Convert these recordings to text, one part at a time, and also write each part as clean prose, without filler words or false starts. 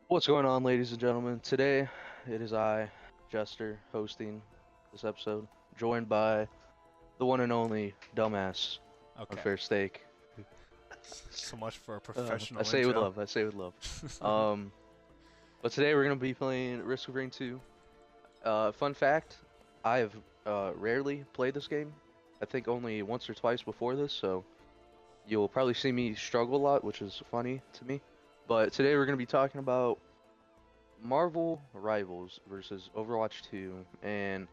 What's going on, ladies and gentlemen? Today, it is I, Jester, hosting this episode, joined by the one and only Dumbass, Okay. Unfair Steak. So much for a I professional say it with intro. love. I say it with love. Um, but today we're gonna be playing Risk of Rain 2. Fun fact: I have rarely played this game. I think only once or twice before this, so you'll probably see me struggle a lot, which is funny to me. But today we're gonna be talking about Marvel Rivals versus Overwatch 2, and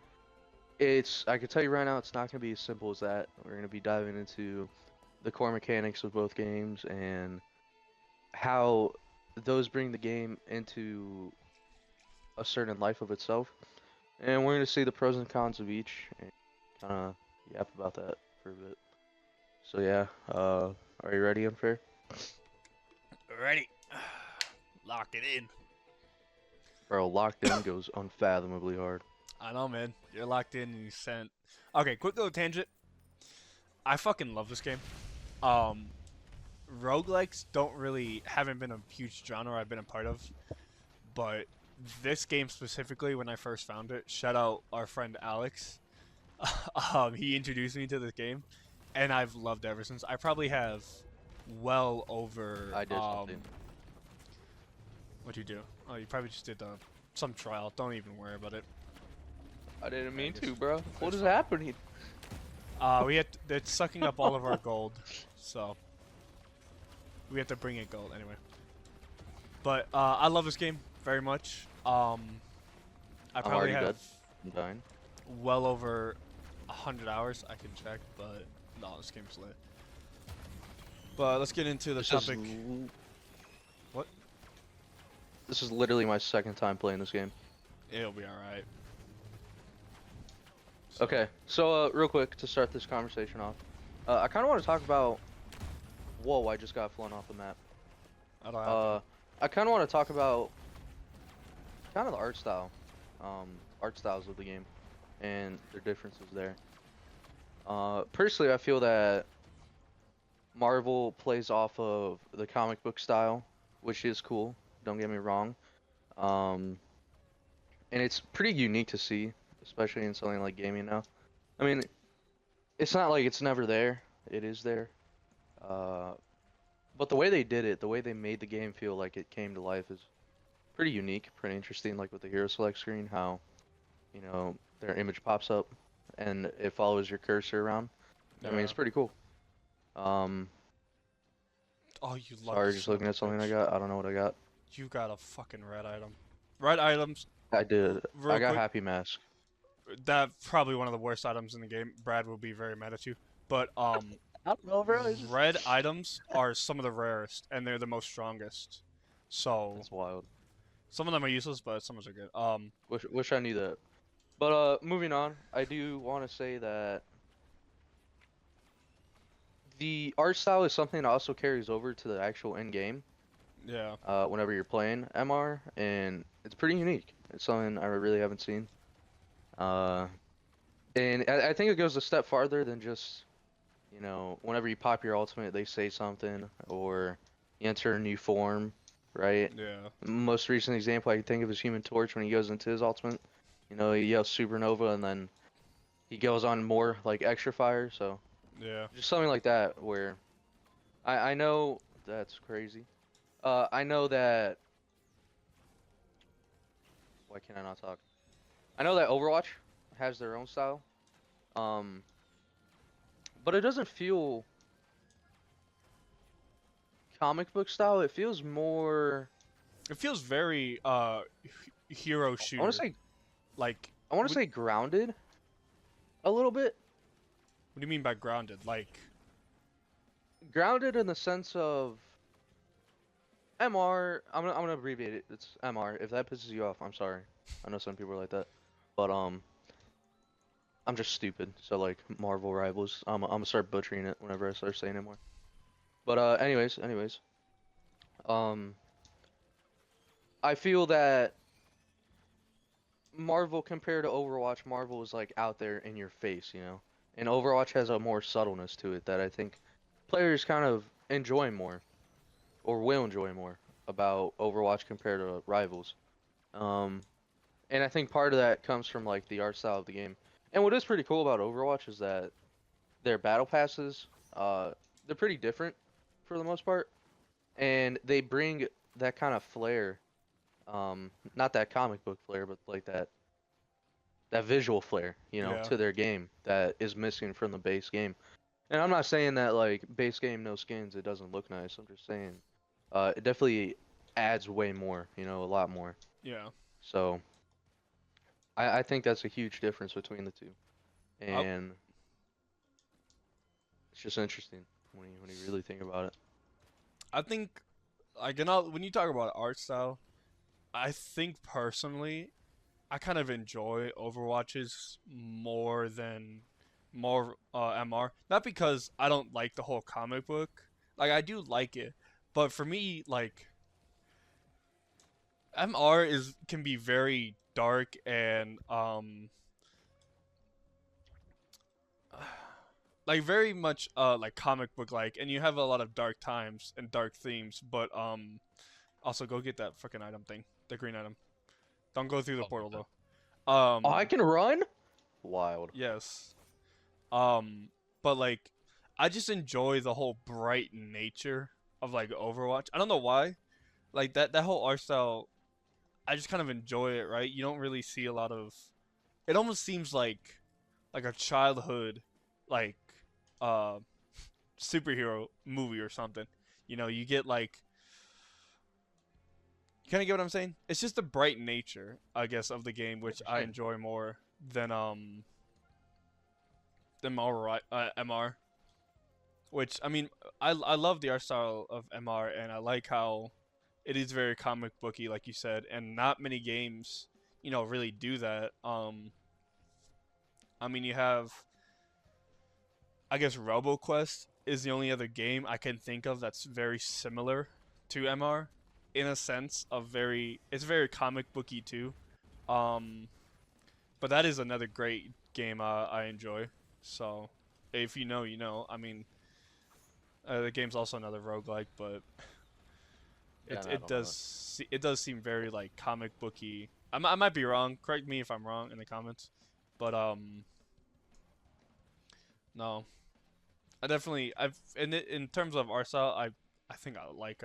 I can tell you right now, it's not going to be as simple as that. We're going to be diving into the core mechanics of both games and how those bring the game into a certain life of itself. And we're going to see the pros and cons of each and kind of yap about that for a bit. So yeah, are you ready, Unfair? Ready. Lock it in. Bro, locked in goes unfathomably hard. I know, man. You're locked in and you sent. Okay, quick little tangent. I fucking love this game. Um, Roguelikes haven't been a huge genre I've been a part of, but this game specifically, when I first found it, shout out our friend Alex. He introduced me to this game, and I've loved it ever since. I probably have well over I did something. What'd you do? Oh, you probably just did some trial. Don't even worry about it. I didn't I mean guess to, bro. What it's is fine. happening? It's sucking up all of our gold, so we have to bring in gold anyway. But I love this game very much. I I'm probably already dead. have I'm dying. well over 100 hours. I can check, but no, this game's lit. But let's get into the This is topic. What? this is literally my second time playing this game. It'll be all right. Okay, so real quick to start this conversation off, I kind of want to talk about. Whoa! I just got flown off the map. That'll happen. Uh, I kind of want to talk about kind of the art styles of the game, and their differences there. Personally, I feel that Marvel plays off of the comic book style, which is cool. Don't get me wrong. Um, and it's pretty unique to see, especially in something like gaming now. I mean, it's not like it's never there. It is there. Uh, but the way they did it, the way they made the game feel like it came to life is pretty unique, pretty interesting. Like with the hero select screen, how, their image pops up and it follows your cursor around. I mean, Yeah. it's pretty cool. Um, Oh, you lucky Sorry, just son of looking a at something I bitch. got. I don't know what I got. You got a fucking red item. Red items, I did. I real got quick. Happy Mask. That probably one of the worst items in the game. Brad will be very mad at you. But I don't know, bro. It's just... red items are some of the rarest, and they're the most strongest. So That's wild. some of them are useless, but some of them are good. Wish I knew that. But moving on, I do want to say that the art style is something that also carries over to the actual end game. Yeah, Whenever you're playing MR, and it's pretty unique. It's something I really haven't seen. Uh, and I think it goes a step farther than just, whenever you pop your ultimate, they say something, or you enter a new form, right? yeah, Most recent example I can think of is Human Torch when he goes into his ultimate. He yells Supernova, and then he goes on more, like, extra fire, so yeah. just something like that, where I know that's crazy. I know that... Why can't I not talk? I know that Overwatch has their own style, um, but it doesn't feel comic book style. It feels more. It feels very hero I want to shooter. say. Like, I want to what, say grounded a little bit. what do you mean by grounded? Like, Grounded in the sense of MR. I'm gonna abbreviate it. It's MR. If that pisses you off, I'm sorry. I know some people are like that, but I'm just stupid. So like Marvel Rivals, I'm gonna start butchering it whenever I start saying it more. But anyways, um, I feel that Marvel compared to Overwatch, Marvel is like out there in your face. And Overwatch has a more subtleness to it that I think players kind of enjoy more or will enjoy more. about Overwatch compared to Rivals. Um, and I think part of that comes from like the art style of the game. And what is pretty cool about Overwatch is that their battle passes, uh, they're pretty different for the most part, and they bring that kind of flair, not that comic book flair, but like that visual flair, Yeah. to their game that is missing from the base game. And I'm not saying that like base game no skins it doesn't look nice. I'm just saying, it definitely adds way more, a lot more. Yeah. So I think that's a huge difference between the two, I and it's just interesting when you really think about it. I think like when you talk about art style, I think personally I kind of enjoy Overwatches more MR. Not because I don't like the whole comic book. Like I do like it, but for me like MR is can be very dark and like very much like comic book like, and you have a lot of dark times and dark themes, but also go get that fucking item thing, the green item. Don't go through the Oh, portal okay. though. Oh, I can run? Wild. Yes. Um, but like, I just enjoy the whole bright nature of like Overwatch. I don't know why. Like that whole art style, I just kind of enjoy it. Right? You don't really see a lot of. It almost seems like a childhood, like, uh, superhero movie or something. You get like. You kind of get what I'm saying? It's just the bright nature, I guess, of the game, which I 100%. enjoy more than MR. Which I mean, I love the art style of MR, and I like how it is very comic booky, like you said, and not many games, really do that. I mean, you have, I guess, RoboQuest is the only other game I can think of that's very similar to MR, in a sense of it's very comic booky too. Um, but that is another great game I enjoy. So, if you know, you know. I mean, the game's also another roguelike, but Yeah, it and I it don't know. it does seem very like comic booky. I might be wrong. Correct me if I'm wrong in the comments. But no, I definitely in terms of art style, I think I like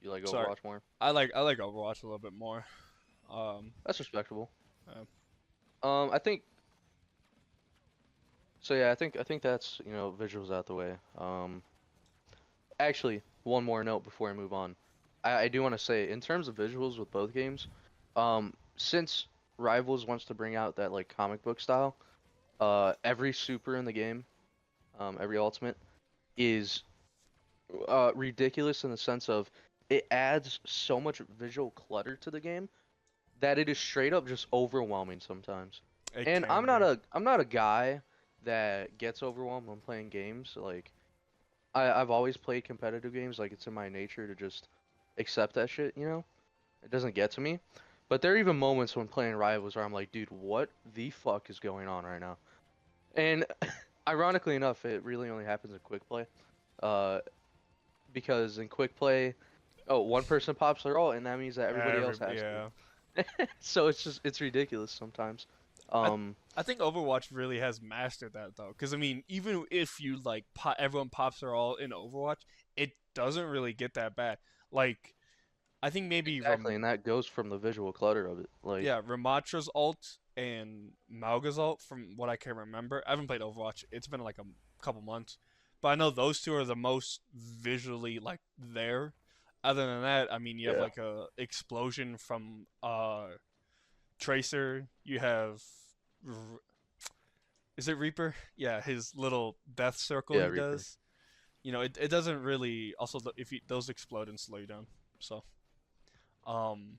You like sorry, Overwatch more? I like Overwatch a little bit more. That's respectable. Uh, I think so. Yeah, I think that's visuals out the way. Actually, one more note before I move on. I do want to say, in terms of visuals with both games, since Rivals wants to bring out that like comic book style, every super in the game, every ultimate is ridiculous in the sense of it adds so much visual clutter to the game that it is straight up just overwhelming sometimes. it And can I'm not be. a guy that gets overwhelmed when playing games. Like I've always played competitive games. Like it's in my nature to just accept that shit. It doesn't get to me. But there are even moments when playing Rivals where I'm like, dude, what the fuck is going on right now? And ironically enough, it really only happens in quick play. Uh, because in quick play, oh, one person pops their ult, and that means that everybody else has Yeah. to. So it's ridiculous sometimes. I Um, I think Overwatch really has mastered that though, because I mean, even if you like everyone pops their all in Overwatch, it doesn't really get that bad. Like I think maybe exactly, and that goes from the visual clutter of it. Like, yeah, Ramatra's ult and Mauga's ult, from what I can remember. I haven't played Overwatch; it's been like a couple months, but I know those two are the most visually like there. Other than that, I mean, you have yeah, like a explosion from Tracer. You have is it Reaper? Yeah, his little death circle yeah, he Reaper. does. It doesn't really. Also, if those explode and slow you down, so um,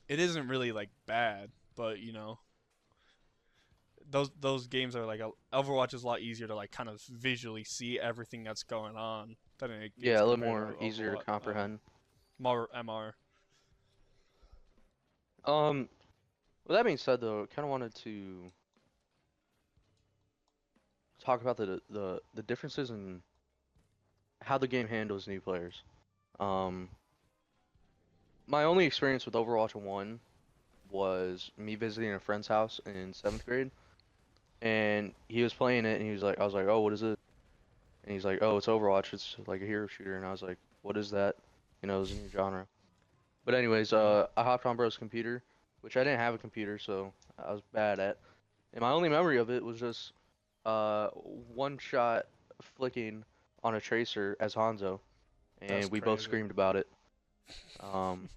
it isn't really like bad, but those games are like Overwatch is a lot easier to like kind of visually see everything that's going on than it is Yeah, a little compared to more easier to Overwatch, comprehend. more MR. Um, with that being said, though, I kind of wanted to talk about the differences in how the game handles new players. Um, my only experience with Overwatch 1 was me visiting a friend's house in 7th grade, and he was playing it, and he was like, I was like, oh, what is it? And he's like, oh, it's Overwatch. It's like a hero shooter. And I was like, what is that? You know, it was a new genre. But anyways, Yeah. I hopped on bro's computer, which I didn't have a computer, so I was bad at. And my only memory of it was just one shot flicking on a tracer as Hanzo, That's and we both crazy. screamed about it. Um,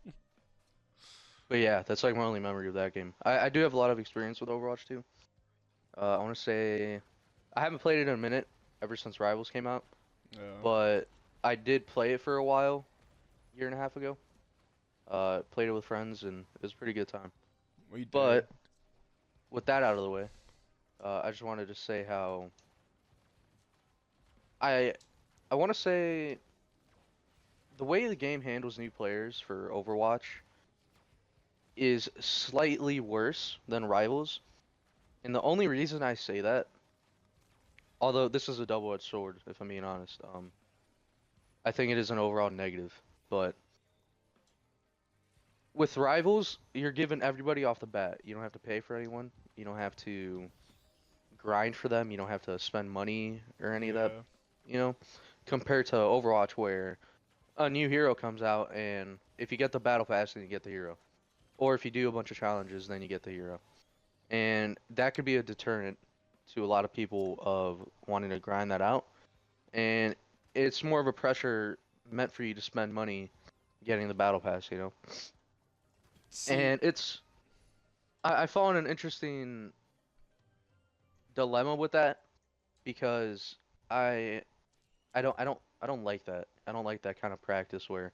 but yeah, that's like my only memory of that game. I do have a lot of experience with Overwatch too. I want to say I haven't played it in a minute, ever since Rivals came out, Yeah. but I did play it for a while, year and a half ago. Played it with friends, and it was a pretty good time. We did. But with that out of the way, I just wanted to say how I I want to say the way the game handles new players for Overwatch is slightly worse than Rivals. And the only reason I say that, although this is a double-edged sword, if I'm being honest, I think it is an overall negative. But with Rivals, you're giving everybody off the bat. You don't have to pay for anyone. You don't have to grind for them. You don't have to spend money or any of that, Yeah. you know, compared to Overwatch where a new hero comes out and if you get the battle pass, then you get the hero. Or if you do a bunch of challenges, then you get the hero. And that could be a deterrent to a lot of people of wanting to grind that out. And it's more of a pressure meant for you to spend money getting the battle pass, you know. See. And I fall in an interesting dilemma with that because I I don't like that. I don't like that kind of practice where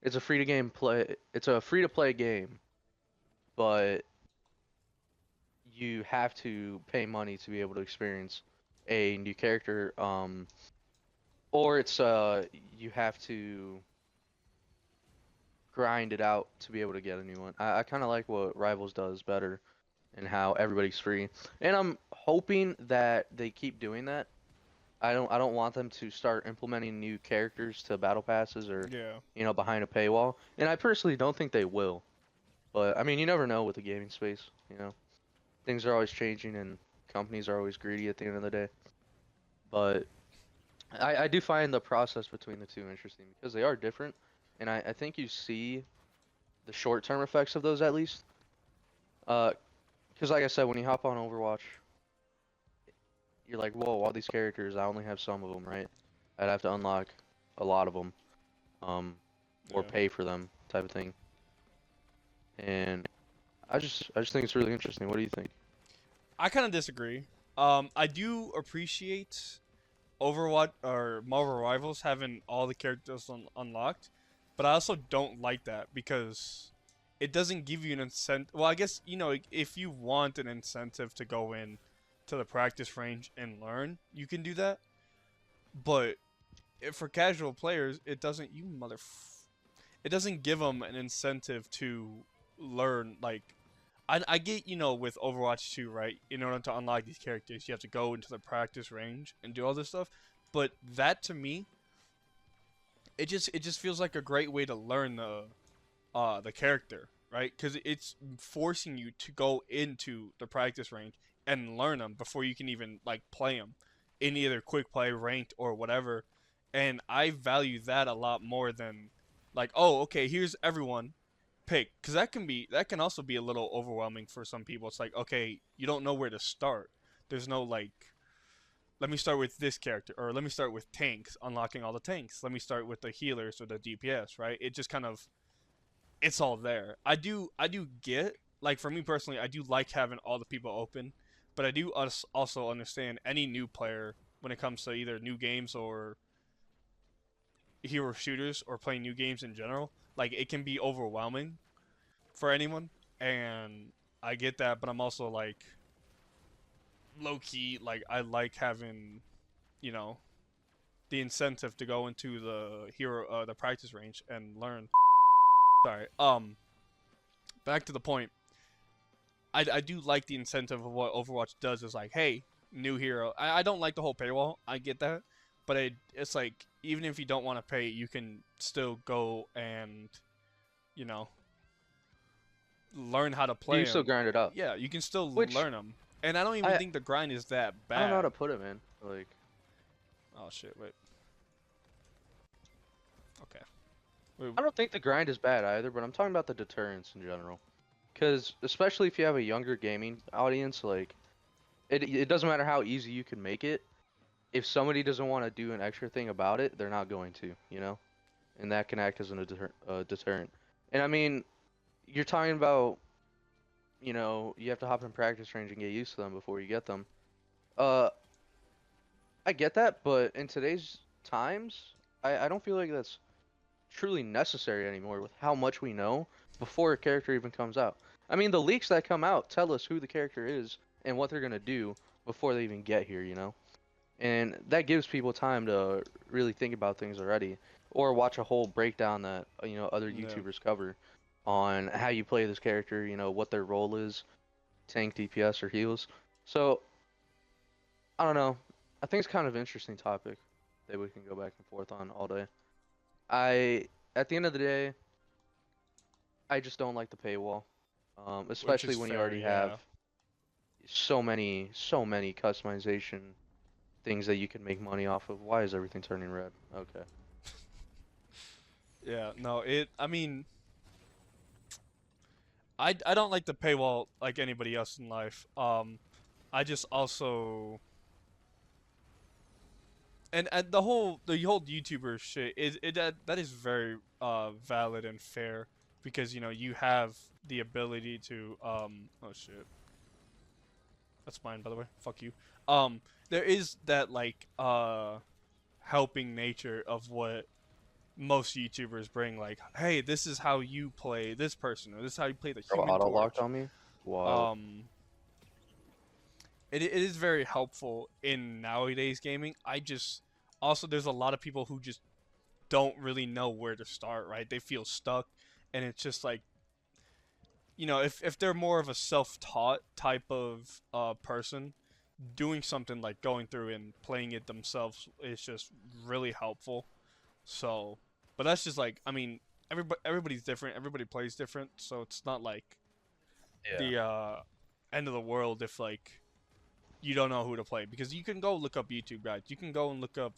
it's a free to play game, but you have to pay money to be able to experience a new character, or it's you have to grind it out to be able to get a new one. I kind of like what Rivals does better and how everybody's free. And I'm hoping that they keep doing that. I don't want them to start implementing new characters to battle passes or Yeah. you know behind a paywall. And I personally don't think they will. But I mean, you never know with the gaming space, you know. Things are always changing and companies are always greedy at the end of the day. But I do find the process between the two interesting because they are different. And I think you see the short-term effects of those at least. Because like I said, when you hop on Overwatch, you're like, whoa, all these characters, I only have some of them, right? I'd have to unlock a lot of them, um, or Yeah. pay for them, type of thing. And I just think it's really interesting. What do you think? I kind of disagree. I do appreciate Overwatch or Marvel Rivals having all the characters unlocked, but I also don't like that because it doesn't give you an incentive. Well, I guess you know if you want an incentive to go in to the practice range and learn, you can do that. But for casual players, it doesn't. It doesn't give them an incentive to learn. Like, I get with Overwatch 2, right? In order to unlock these characters, you have to go into the practice range and do all this stuff. But that to me, it just feels like a great way to learn the character, right? Because it's forcing you to go into the practice range and learn them before you can even like play them in either quick play, ranked, or whatever. And I value that a lot more than like, oh, okay, here's everyone pick, because that can also be a little overwhelming for some people. It's like, okay, you don't know where to start. There's no like, let me start with this character, or let me start with tanks, unlocking all the tanks. Let me start with the healers or the DPS, right? It just kind of it's all there. I do get like for me personally, I do like having all the people open, but I do also understand any new player when it comes to either new games or hero shooters or playing new games in general. Like it can be overwhelming for anyone, and I get that, but I'm also like low key like I like having you know the incentive to go into the practice range and learn. Sorry. Back to the point. I do like the incentive of what Overwatch does is like, hey, new hero. I don't like the whole paywall. I get that. but it's like even if you don't want to pay, you can still go and you know learn how to You play can still them. grind it out. Yeah, you can still Which learn them. And I don't even I think the grind is that I don't know how bad. to put it, man. Like, Oh shit! Wait. Okay. Wait. I don't think the grind is bad either, but I'm talking about the deterrence in general. Because especially if you have a younger gaming audience, like it doesn't matter how easy you can make it. If somebody doesn't want to do an extra thing about it, they're not going to, you know? And that can act as a deterrent. And I mean, you're talking about, you have to hop in practice range and get used to them before you get them. Uh, I get that, but in today's times, I don't feel like that's truly necessary anymore with how much we know before a character even comes out. I mean, the leaks that come out tell us who the character is and what they're gonna do before they even get here, you know? And that gives people time to really think about things already, or watch a whole breakdown that other Yeah. YouTubers cover on how you play this character, what their role is, tank, DPS, or heals. So I don't know. I think it's kind of an interesting topic that we can go back and forth on all day. I At the end of the day, I just don't like the paywall, Which especially is when you fair. already have Yeah. so many customization things that you can make money off of. Why is everything turning red? Okay. Yeah. No. It. I mean, I don't like the paywall like anybody else in life. I just also and the whole YouTuber shit is that is very valid and fair because you have the ability to oh shit, that's mine by the way, fuck you. um there is that like helping nature of what most YouTubers bring, like, hey, this is how you play this person, or this is how you play the Bro, Human auto locked Torch. on me. Wild. um it is very helpful in nowadays gaming. I just also there's a lot of people who just don't really know where to start, right? They feel stuck, and it's just like, if they're more of a self-taught type of person, doing something like going through and playing it themselves is just really helpful. So, but that's just like, I mean, everybody's different, everybody plays different, so it's not like Yeah. the end of the world if like you don't know who to play, because you can go look up YouTube guides, you can go and look up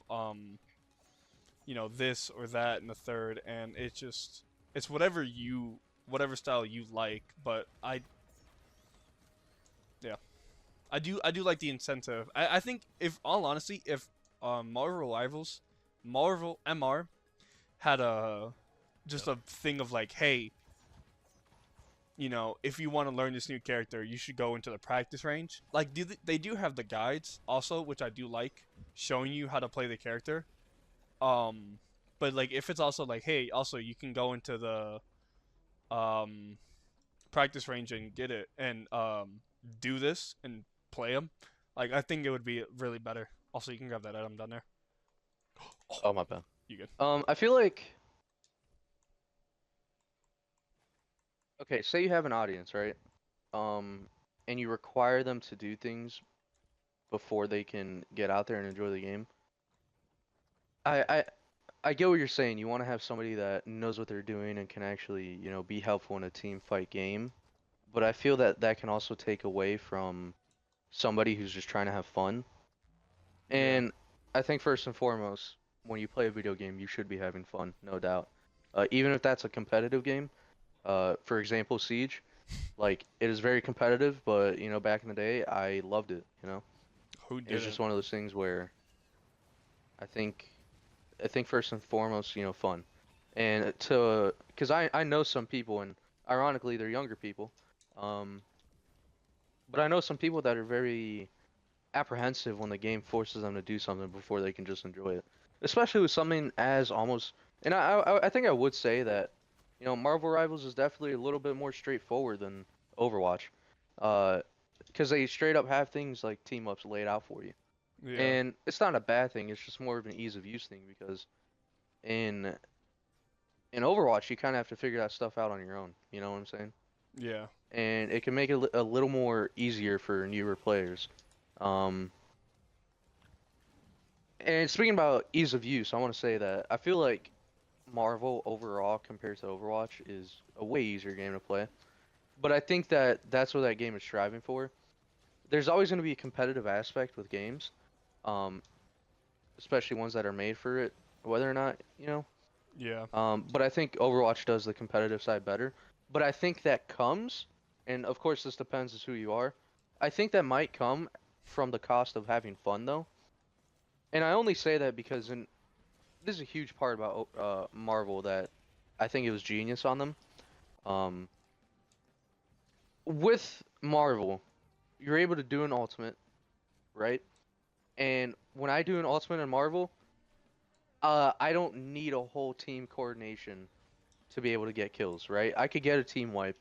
this or that and the third, and it's whatever style you like. But yeah, I do like the incentive. I think, if all honesty, if Marvel MR had a just a thing of like, hey, if you want to learn this new character, you should go into the practice range. Like, they do have the guides also, which I do like, showing you how to play the character. Um, but like, if it's also like, hey, also you can go into the um practice range and get it and do this and play them. Like, I think it would be really better. Also, you can grab that item down there. Oh, Oh, my bad. you good? I feel like, okay, say you have an audience, right? Um, and you require them to do things before they can get out there and enjoy the game. I I I get what you're saying. You want to have somebody that knows what they're doing and can actually, be helpful in a team fight game. But I feel that that can also take away from somebody who's just trying to have fun. Yeah. And I think first and foremost, when you play a video game, you should be having fun, no doubt. Even if that's a competitive game. For example, Siege. Like, it is very competitive, but back in the day, I loved it. Who It was just didn't? one of those things where I think I think first and foremost, fun. And because I know some people, and ironically, they're younger people. Um, but I know some people that are very apprehensive when the game forces them to do something before they can just enjoy it. Especially with something as almost, and I think I would say that, Marvel Rivals is definitely a little bit more straightforward than Overwatch. Because they straight up have things like team ups laid out for you. Yeah. And it's not a bad thing, it's just more of an ease of use thing because in in Overwatch you kind of have to figure that stuff out on your own, you know what I'm saying? Yeah. And it can make it a little more easier for newer players. Um, And speaking about ease of use, I want to say that I feel like Marvel overall compared to Overwatch is a way easier game to play. But I think that that's what that game is striving for. There's always going to be a competitive aspect with games, um, especially ones that are made for it, whether or not, you know. Yeah. But I think Overwatch does the competitive side better. But I think that comes, and of course this depends as who you are. I think that might come from the cost of having fun though. And I only say that because this is a huge part about Marvel that I think it was genius on them. Um, with Marvel, you're able to do an ultimate, right? And when I do an ultimate in Marvel, I don't need a whole team coordination to be able to get kills, right? I could get a team wipe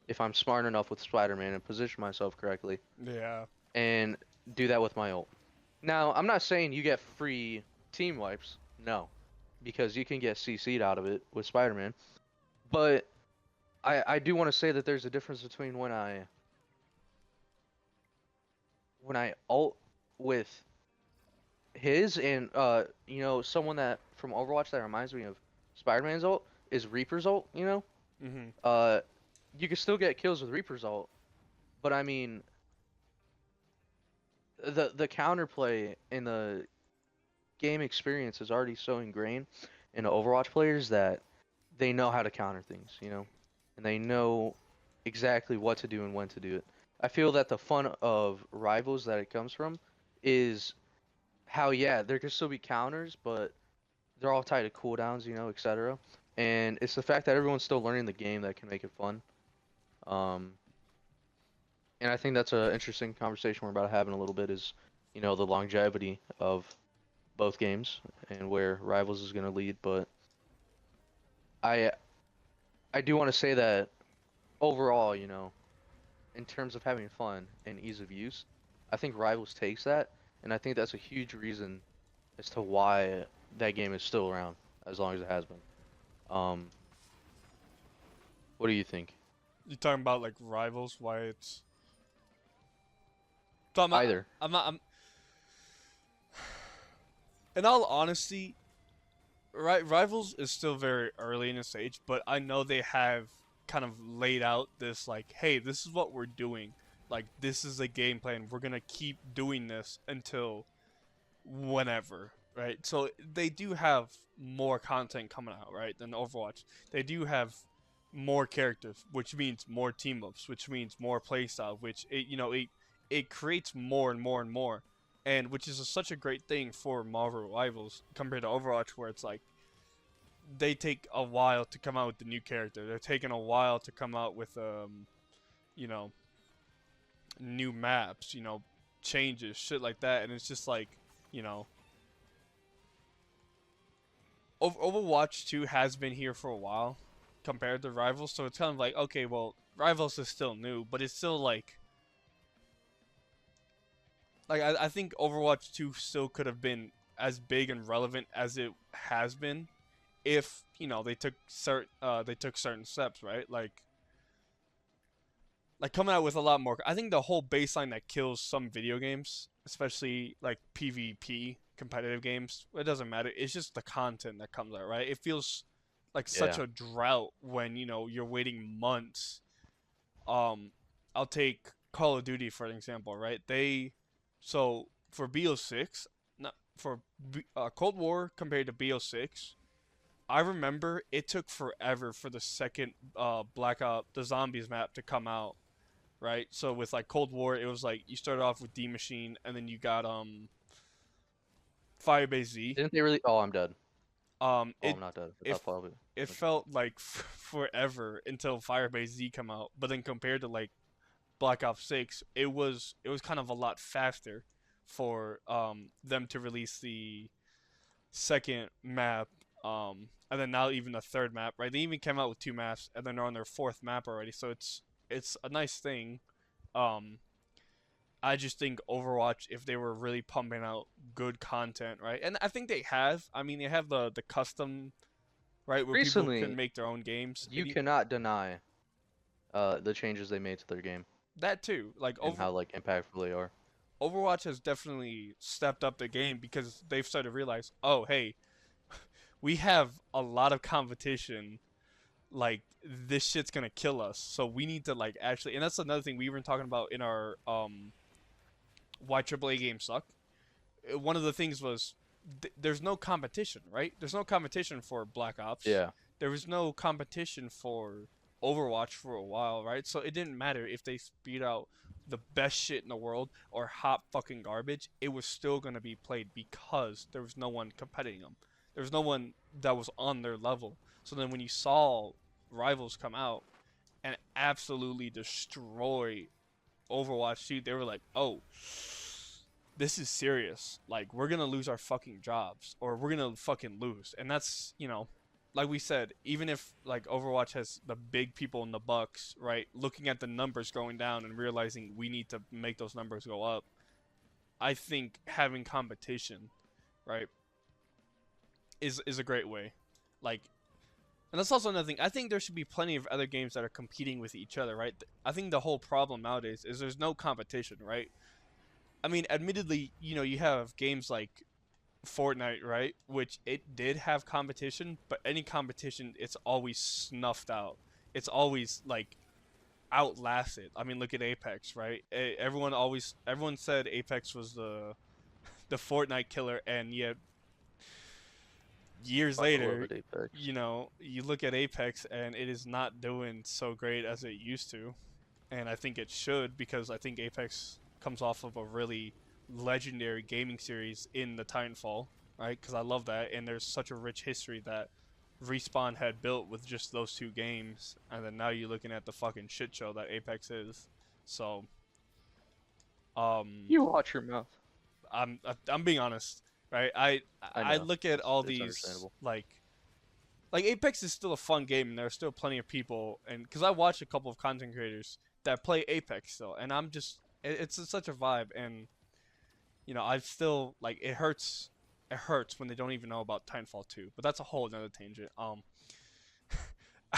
if I'm smart enough with Spider-Man and position myself correctly Yeah. and do that with my ult. Now, I'm not saying you get free team wipes, no, because you can get CC'd out of it with Spider-Man. But I do want to say that there's a difference between when I ult with his and someone that from Overwatch that reminds me of Spider-Man's ult is Reaper's ult, you know? Mhm. Uh you can still get kills with Reaper's ult, but I mean the counterplay in the game experience is already so ingrained in the Overwatch players that they know how to counter things, you know? And they know exactly what to do and when to do it. I feel that the fun of Rivals that it comes from is how, yeah, there could still be counters, but they're all tied to cooldowns, you know, etc. And it's the fact that everyone's still learning the game that can make it fun. Um, and I think that's an interesting conversation we're about to have in a little bit is, the longevity of both games and where Rivals is going to lead. But I I do want to say that overall, in terms of having fun and ease of use, I think Rivals takes that, and I think that's a huge reason as to why that game is still around as long as it has been. Um, what do you think? You talking about like rivals? Why it's? So I'm not. Either. I'm not. I'm. In all honesty, right? Rivals is still very early in the stage, but I know they have kind of laid out this like, hey, this is what we're doing. Like this is a game plan. We're gonna keep doing this until whenever, right? So they do have more content coming out, right, than Overwatch. They do have more characters, which means more team ups, which means more playstyle, which it creates more and more and more, and which is such a great thing for Marvel Rivals compared to Overwatch, where it's like they take a while to come out with the new character. They're taking a while to come out with you know, new maps, changes, shit like that, and it's just like, you know, Overwatch 2 has been here for a while compared to Rivals, so it's kind of like, okay, well, Rivals is still new, but it's still like I think Overwatch 2 still could have been as big and relevant as it has been if, they took certain steps, right? Like coming out with a lot more. I think the whole baseline that kills some video games, especially like PvP competitive games, it doesn't matter. It's just the content that comes out, right? It feels like such Yeah. a drought when you're waiting months. Um, I'll take Call of Duty for an example, right? So for BO6, not for Cold War compared to BO6. I remember it took forever for the second Black Ops, the zombies map to come out, right? So with like Cold War, it was like you started off with D Machine, and then you got Firebase Z. Didn't they really? Oh, I'm dead. Um, Oh, it I'm not dead. I it thought probably. it felt like forever until Firebase Z come out. But then compared to like Black Ops 6, it was kind of a lot faster for them to release the second map. And then now even the third map, right? They even came out with two maps, and then they're on their fourth map already. So it's a nice thing. Um, I just think Overwatch, if they were really pumping out good content, right? And I think they have. I mean, they have the custom, right, where people can Recently, make their own games. you cannot deny the changes they made to their game That too, like and how like impactful they are. Overwatch has definitely stepped up the game because they've started to realize, oh, hey, we have a lot of competition. Like this shit's gonna kill us, so we need to like actually. And that's another thing we were talking about in our why AAA games suck. One of the things was there's no competition, right? There's no competition for Black Ops. Yeah. There was no competition for Overwatch for a while, right? So it didn't matter if they speed out the best shit in the world or hot fucking garbage. It was still going to be played because there was no one competing them. There was no one that was on their level. So then when you saw Rivals come out and absolutely destroy Overwatch 2, they were like, oh, this is serious. Like, we're gonna lose our fucking jobs, or we're gonna fucking lose. And that's, like we said, even if like Overwatch has the big people in the Bucks, right, looking at the numbers going down and realizing we need to make those numbers go up, I think having competition, right, is a great way. Like, and that's also another thing. I think there should be plenty of other games that are competing with each other, right? I think the whole problem nowadays is there's no competition, right? I mean, admittedly, you have games like Fortnite, right? Which it did have competition, but any competition, it's always snuffed out. It's always like outlasted. I mean, look at Apex, right? Everyone said Apex was the Fortnite killer, and yet years I love later, it, Apex. you look at Apex and it is not doing so great as it used to. And I think it should because I think Apex comes off of a really legendary gaming series in the Titanfall, right? Because I love that, and there's such a rich history that Respawn had built with just those two games, and then now you're looking at the fucking shit show that Apex is. So, um, You watch your mouth. I'm being honest, right? I I know. look at all It's these understandable. like Apex is still a fun game, and there are still plenty of people, and because I watch a couple of content creators that play Apex still, and I'm just it's such a vibe, and I still like it hurts. It hurts when they don't even know about Titanfall 2, but that's a whole another tangent. I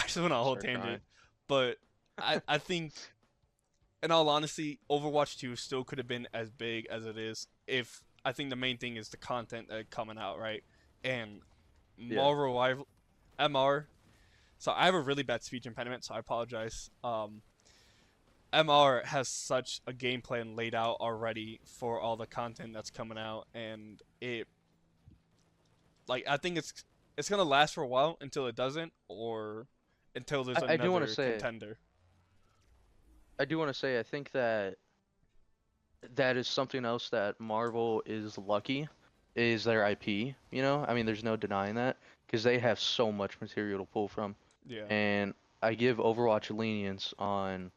just went on a whole Start tangent, crying. but I think in all honesty, Overwatch 2 still could have been as big as it is if I think the main thing is the content that coming out, right? And Yeah. Marvel Rival MR. So I have a really bad speech impediment, so I apologize. MR has such a game plan laid out already for all the content that's coming out, and I think it's gonna last for a while until it doesn't, or until there's I do want to another say, contender. I think that that is something else that Marvel is lucky is their IP, you know? I mean, there's no denying that because they have so much material to pull from. Yeah, And I give Overwatch lenience on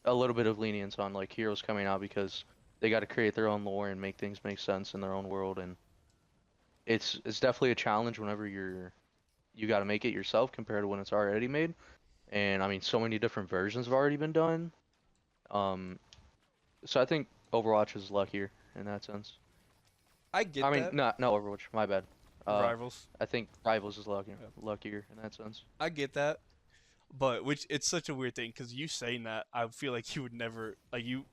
a little bit of lenience on like heroes coming out because they got to create their own lore and make things make sense in their own world and it's definitely a challenge whenever you got to make it yourself compared to when it's already made. And I mean, so many different versions have already been done. Um, so I think Overwatch is luckier in that sense. I I get mean, that. not Overwatch. My bad. Uh, Rivals. I think Rivals is Yeah. luckier in that sense. I get that, but which it's such a weird thing because you saying that I feel like you would never like you.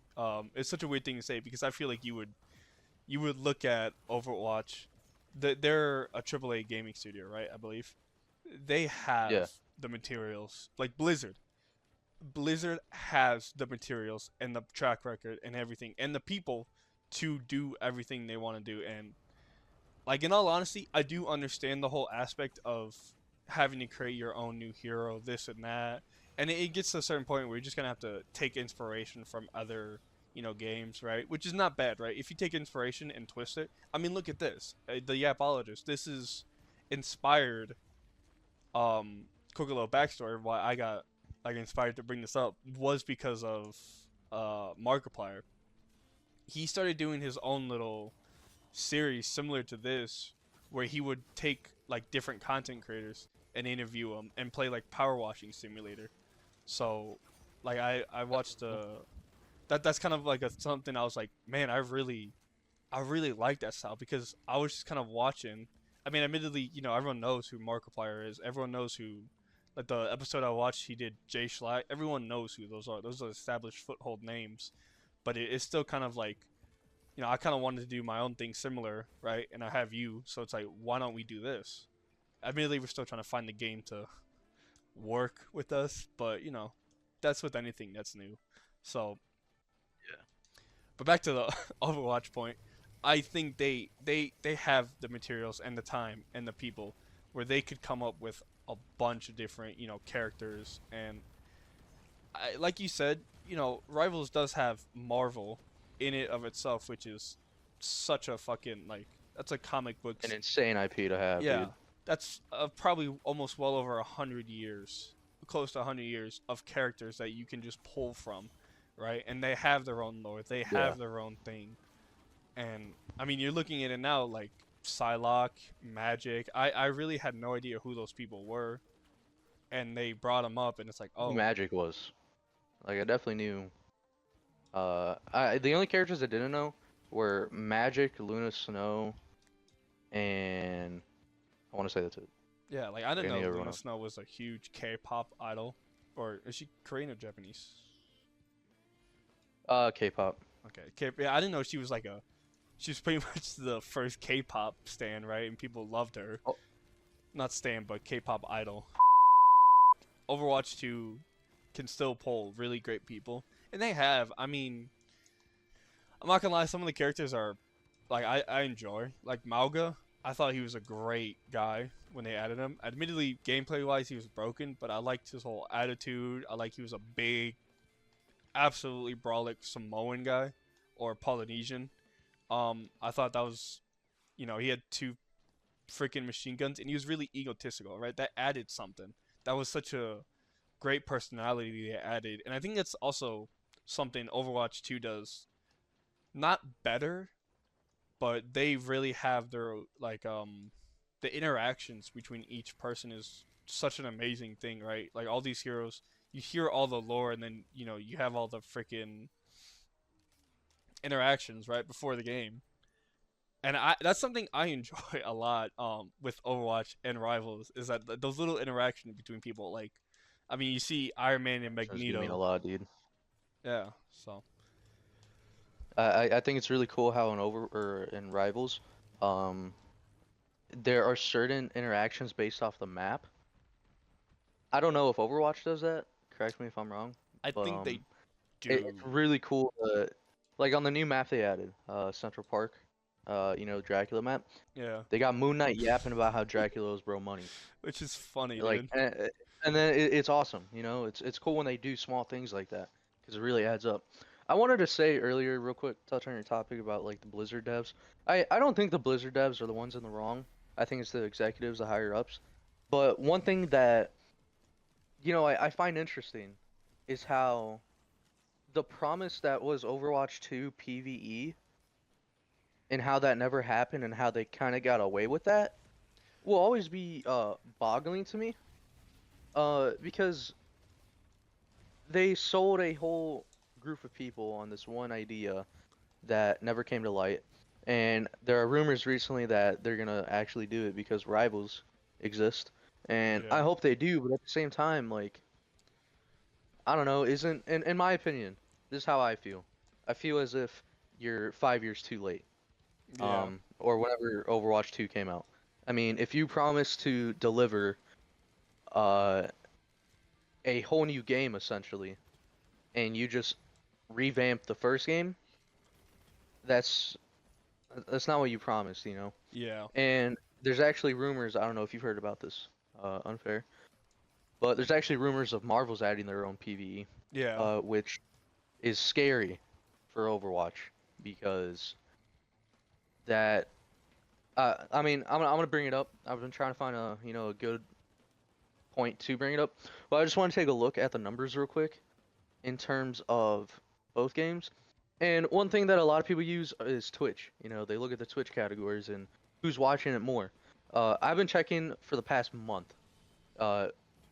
It's such a weird thing to say because I feel like you would look at Overwatch. They're a AAA gaming studio, right? I believe they Yeah, have the materials like Blizzard. Blizzard has the materials and the track record and everything and the people to do everything they want to do. And like in all honesty, I do understand the whole aspect of having to create your own new hero, this and that. And it gets to a certain point where you're just gonna have to take inspiration from other, games, right? Which is not bad, right? If you take inspiration and twist it. I mean, look at this. The Yapologist. This is inspired. Quick little backstory of why I got like inspired to bring this up was because of Markiplier. He started doing his own little series similar to this where he would take like different content creators and interview them and play like power washing simulator. So like I watched that's kind of like something I was like, man, I really like that style because I was just kind of watching. I mean, admittedly, everyone knows who Markiplier is. Everyone knows who, like the episode I watched, he did Jay Schlatt. Everyone knows who those are. Those are established foothold names. But it's still kind of like I kind of wanted to do my own thing similar, right? And I have you, so it's like, why don't we do this? Admittedly, we're still trying to find the game to work with us, but that's with anything that's new. So, but back to the Overwatch point, I think they have the materials and the time and the people where they could come up with a bunch of different characters and like you said, Rivals does have Marvel in it of itself, which is such a fucking like that's a comic An books. insane IP to have, Yeah, dude. that's probably almost well over 100 years, close to 100 years of characters that you can just pull from, right? And they have their own lore, they Yeah. have their own thing, and I mean, you're looking at it now like Psylocke, Magic. I really had no idea who those people were, and they brought them up, and it's like, Who oh, Magic was. Like I definitely knew. The only characters I didn't know were Magic, Luna Snow, and I want to say that's it. yeah, like I didn't Like know any everyone Luna else. Snow was a huge K-pop idol, or is she Korean or Japanese? K-pop. Okay, yeah, I didn't know she was like she was pretty much the first K-pop stan, right? And people loved her. Oh, Not stan, but K-pop idol. Overwatch 2 can still pull really great people, and they have. I mean, I'm not gonna lie, some of the characters are like I enjoy. Like Mauga, I thought he was a great guy when they added him. Admittedly, gameplay wise, he was broken, but I liked his whole attitude. I like he was a big, absolutely brolic Samoan guy or Polynesian. I thought that was, he had two freaking machine guns, and he was really egotistical, right? That added something. That was such a great personality they added, and I think that's also something Overwatch 2 does not better, but they really have their like the interactions between each person is such an amazing thing, right? Like all these heroes, you hear all the lore, and then you have all the freaking interactions right before the game, and I that's something I enjoy a lot with Overwatch and Rivals is that those little interactions between people. Like, I mean, you see Iron Man and Does do mean a Magneto, lot, dude. yeah. So I think it's really cool how in Rivals, um, there are certain interactions based off the map. I don't know if Overwatch does that. Correct me if I'm wrong, I but think they it's do. really cool. Like on the new map they added, Central Park, Dracula map. Yeah, They got Moon Knight yapping about how Dracula owes bro money. which is funny, Like, dude. and then it's awesome. It's cool when they do small things like that because it really adds up. I wanted to say earlier, real quick, touch on your topic about like the Blizzard devs. I don't think the Blizzard devs are the ones in the wrong. I think it's the executives, the higher ups. But one thing that I find interesting is how the promise that was Overwatch 2 PvE and how that never happened and how they kind of got away with that will always be boggling to me. Because they sold a whole group of people on this one idea that never came to light. And there are rumors recently that they're gonna actually do it because rivals exist. And I Yeah, hope they do, but at the same time, like, I don't know, isn't in my opinion, this is how I feel. I feel as if you're 5 years too late. yeah, Or whenever Overwatch 2 came out. I mean, if you promise to deliver uh a whole new game essentially, and you just revamp the first game, that's that's not what you promised. yeah, And there's actually rumors, I don't know if you've heard about this, unfair, but there's actually rumors of Marvel's adding their own PvE, yeah. which is scary for Overwatch because that I mean, I'm gonna bring it up. I've been trying to find a good point to bring it up. Well, I just want to take a look at the numbers real quick in terms of both games. And one thing that a lot of people use is Twitch. They look at the Twitch categories and who's watching it more. I've been checking for the past month, uh,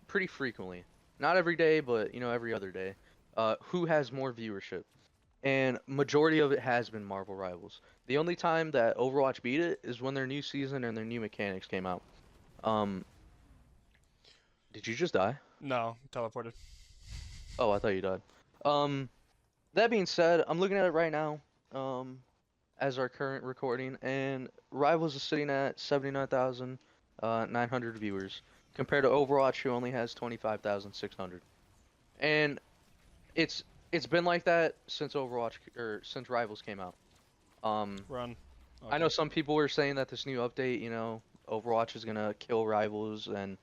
pretty frequently. Not every day, but every other day. Who has more viewership? And majority of it has been Marvel Rivals. The only time that Overwatch beat it is when their new season and their new mechanics came out. Um, did you just die? No, teleported. Oh, I thought you died. Um, that being said, I'm looking at it right now. Um, as our current recording, and Rivals is sitting at 79,900 viewers, compared to Overwatch, who only has 25,600. And it's it's been like that since Overwatch or since Rivals came out. Um, Run. I Okay. know some people were saying that this new update, Overwatch is gonna kill Rivals, and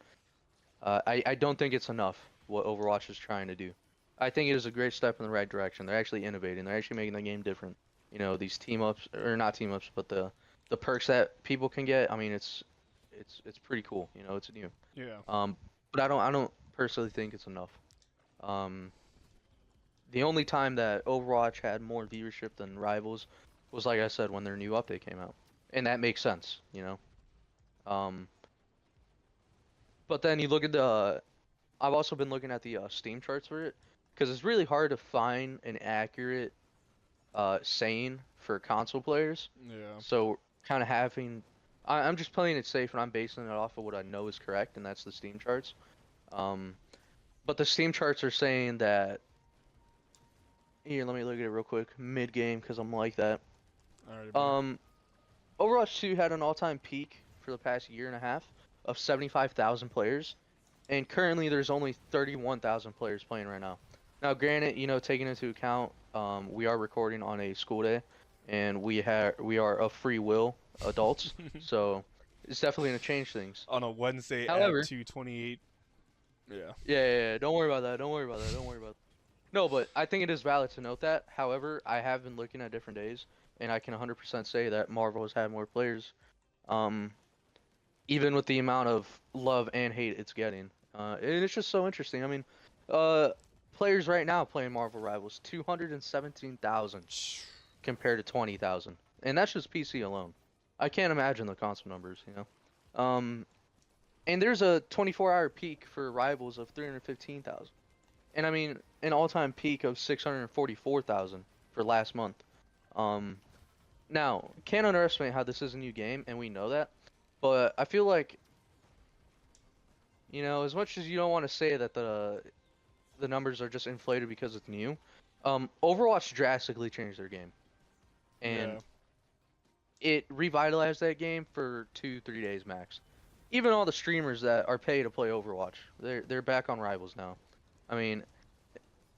I don't think it's enough what Overwatch is trying to do. I think it is a great step in the right direction. They're actually innovating. They're actually making the game different. These team ups or not team ups, but the perks that people can get. I mean, it's pretty cool. It's new. Yeah. Um, but I don't personally think it's enough. Um, the only time that Overwatch had more viewership than Rivals was, like I said, when their new update came out, and that makes sense. Um, but then you look at the I've also been looking at the Steam charts for it because it's really hard to find an accurate saying for console players. Yeah. So kind of I'm just playing it safe and I'm basing it off of what I know is correct, and that's the Steam charts. Um, but the Steam charts are saying that here, let me look at it real quick, mid game because I'm like that. Alright, buddy. Um, Overwatch 2 had an all-time peak for the past year and a half of 75,000 players. And currently, there's only 31,000 players playing right now. Now, granted, taking into account, we are recording on a school day, and we are of free will adults, so it's definitely gonna change things. On a Wednesday at However, 2:28. Yeah. yeah, don't worry about that. Don't worry about that. Don't worry about that. No, but I think it is valid to note that. However, I have been looking at different days, and I can 100% say that Marvel has had more players, um, even with the amount of love and hate it's getting. And it's just so interesting. I mean, uh, players right now playing Marvel Rivals, 217,000 compared to 20,000, and that's just PC alone. I can't imagine the console numbers. And there's a 24-hour peak for Rivals of 315,000, and I mean an all-time peak of 644,000 for last month. Um, Now, can't underestimate how this is a new game, and we know that. But I feel like, as much as you don't want to say that the numbers are just inflated because it's new, Overwatch drastically changed their game, Yeah. and it revitalized that game for 2, 3 days max. Even all the streamers that are paid to play Overwatch, they're back on Rivals now. I mean,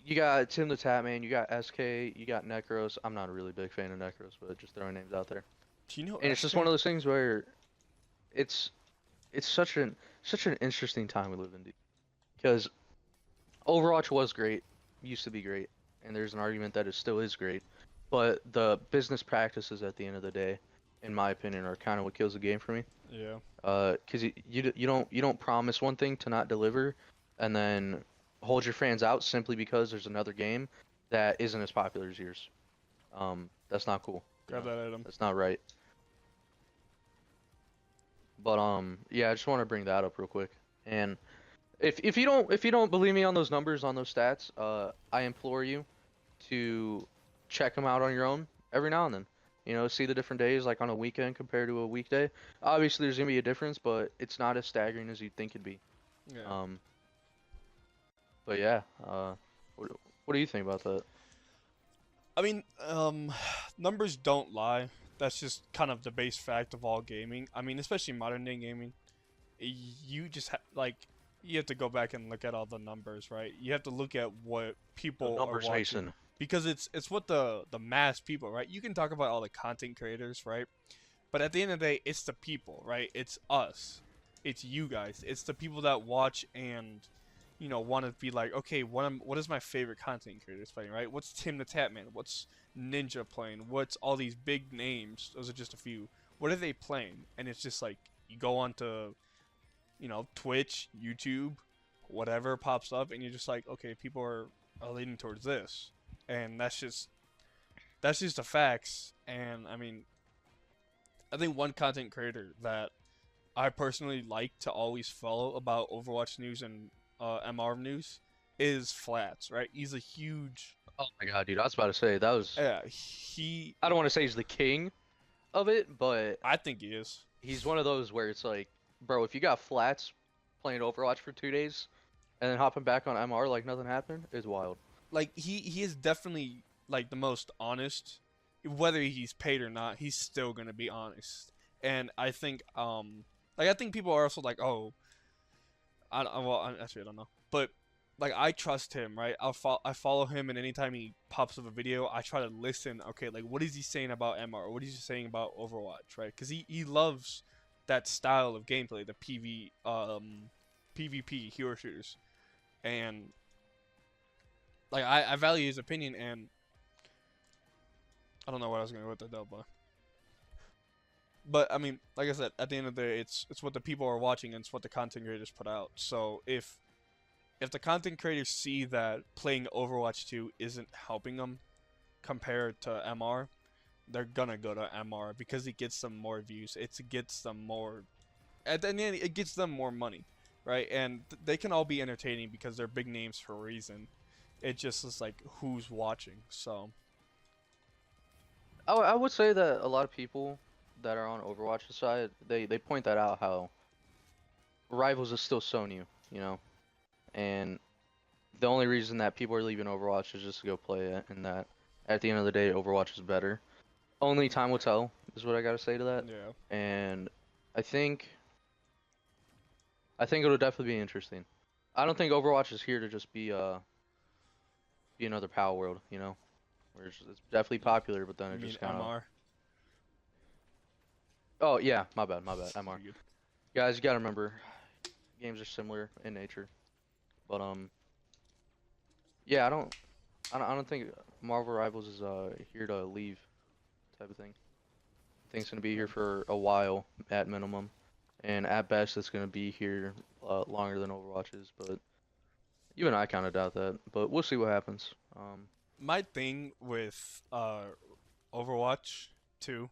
you got Tim the Tatman, you got SK, you got Necros. I'm not a really big fan of Necros, but just throwing names out there. Do you know And it's just one SK? of those things where it's it's such an interesting time we live in, because Overwatch was great, used to be great, and there's an argument that it still is great, but the business practices at the end of the day, in my opinion, are kind of what kills the game for me. Yeah. 'Cause you don't promise one thing to not deliver, and then hold your fans out simply because there's another game that isn't as popular as yours. That's not cool. Grab that item. That's not right. But yeah, I just want to bring that up real quick. And if you don't believe me on those numbers, on those stats, I implore you to check them out on your own every now and then. See the different days, like on a weekend compared to a weekday. Obviously, there's gonna be a difference, but it's not as staggering as you'd think it'd be. Yeah. Um, but yeah, what, what do you think about that? I mean, numbers don't lie. That's just kind of the base fact of all gaming. I mean, especially modern day gaming. You just like you have to go back and look at all the numbers, right? You have to look at what The people are numbers, watching Mason. because it's what the mass people, right? You can talk about all the content creators, right? But at the end of the day, it's the people, right? It's us. It's you guys. It's the people that watch and want to be like, okay, what is my favorite content creators playing, right? What's Tim the Tatman? What's Ninja playing? What's all these big names? Those are just a few. What are they playing? And it's just like you go on to, Twitch, YouTube, whatever pops up, and you're just like, okay, people are leaning towards this, and that's just the facts. And I mean, I think one content creator that I personally like to always follow about Overwatch news and MR news is Flats, right? He's a huge, Oh my God, dude! I was about to say that was. yeah. He, I don't want to say he's the king of it, but I think he is. he's one of those where it's like, bro, if you got flats playing Overwatch for 2 days and then hopping back on MR like nothing happened, is wild. Like he is definitely like the most honest whether he's paid or not, he's still gonna be honest. And I think I think people are also like, oh, actually I don't know, but like I trust him, right? I follow him, and anytime he pops up a video, I try to listen. Okay, like what is he saying about MR? What is he saying about Overwatch, right? Because he loves that style of gameplay, the PvP hero shooters, and like I value his opinion, and I don't know what I was gonna go with that though, but I mean, like I said, at the end of the day, it's what the people are watching, and it's what the content creators put out. So if the content creators see that playing Overwatch 2 isn't helping them compared to MR, they're gonna go to MR because it gets them more views. It gets them more. At the end, it gets them more money, right? And they can all be entertaining because they're big names for a reason. It just is like who's watching. So I would say that a lot of people that are on Overwatch's side, they point that out how Rivals is still Sony, you know, and the only reason that people are leaving Overwatch is just to go play it, and that at the end of the day, Overwatch is better. Only time will tell, is what I gotta say to that. yeah, And I think it'll definitely be interesting. I don't think Overwatch is here to just be another Power World, you know, where it's definitely popular, but then you it mean just kind of. MR? Oh yeah, my bad, MR. You're good. Guys, you gotta remember, games are similar in nature, but yeah, I don't think Marvel Rivals is here to leave type of thing. I think it's gonna be here for a while at minimum, and at best it's gonna be here longer than Overwatch is. But even I kind of doubt that. But we'll see what happens. My thing with Overwatch 2,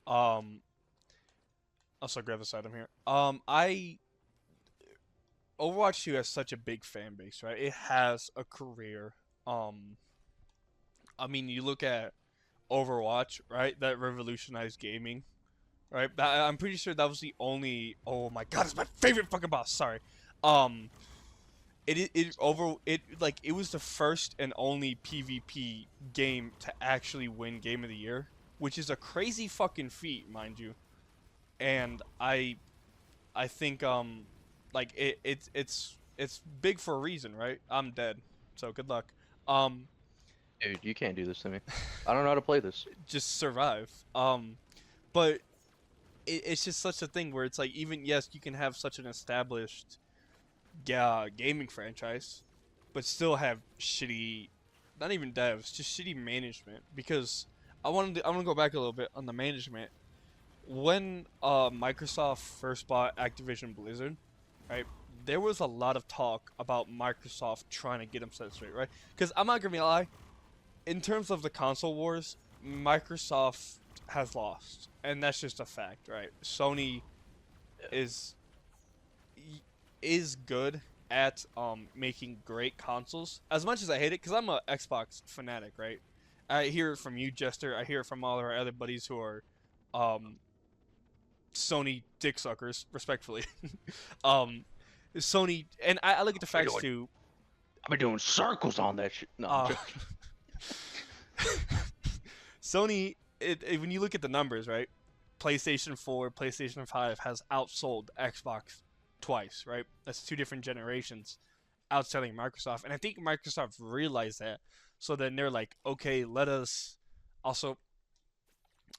um, also grab this item here. I Overwatch 2 has such a big fan base, right? It has a career. Um, I mean, you look at Overwatch, right? That revolutionized gaming, right? I'm pretty sure that was the only. Oh my god, it's my favorite fucking boss. Sorry. Um, it was the first and only PvP game to actually win Game of the Year, which is a crazy fucking feat, mind you. And I think like it's big for a reason, right? I'm dead, so good luck. Um, Dude, you can't do this to me. I don't know how to play this. just survive. But it's just such a thing where it's like even yes, you can have such an established gaming franchise, but still have shitty, not even devs, just shitty management. Because I want to go back a little bit on the management. When Microsoft first bought Activision Blizzard, right? There was a lot of talk about Microsoft trying to get them set straight, right? Because I'm not gonna lie, in terms of the console wars, Microsoft has lost, and that's just a fact, right? Sony is is good at making great consoles. As much as I hate it, because I'm a Xbox fanatic, right? I hear it from you, Jester. I hear it from all of our other buddies who are um, Sony dick suckers, respectfully. um, Sony, and I look at the facts too. I've been doing circles on that shit. No, I'm Uh, joking. Sony, when you look at the numbers, right? PlayStation 4, PlayStation 5 has outsold Xbox twice, right? That's two different generations outselling Microsoft. And I think Microsoft realized that. So then they're like, okay, let us also.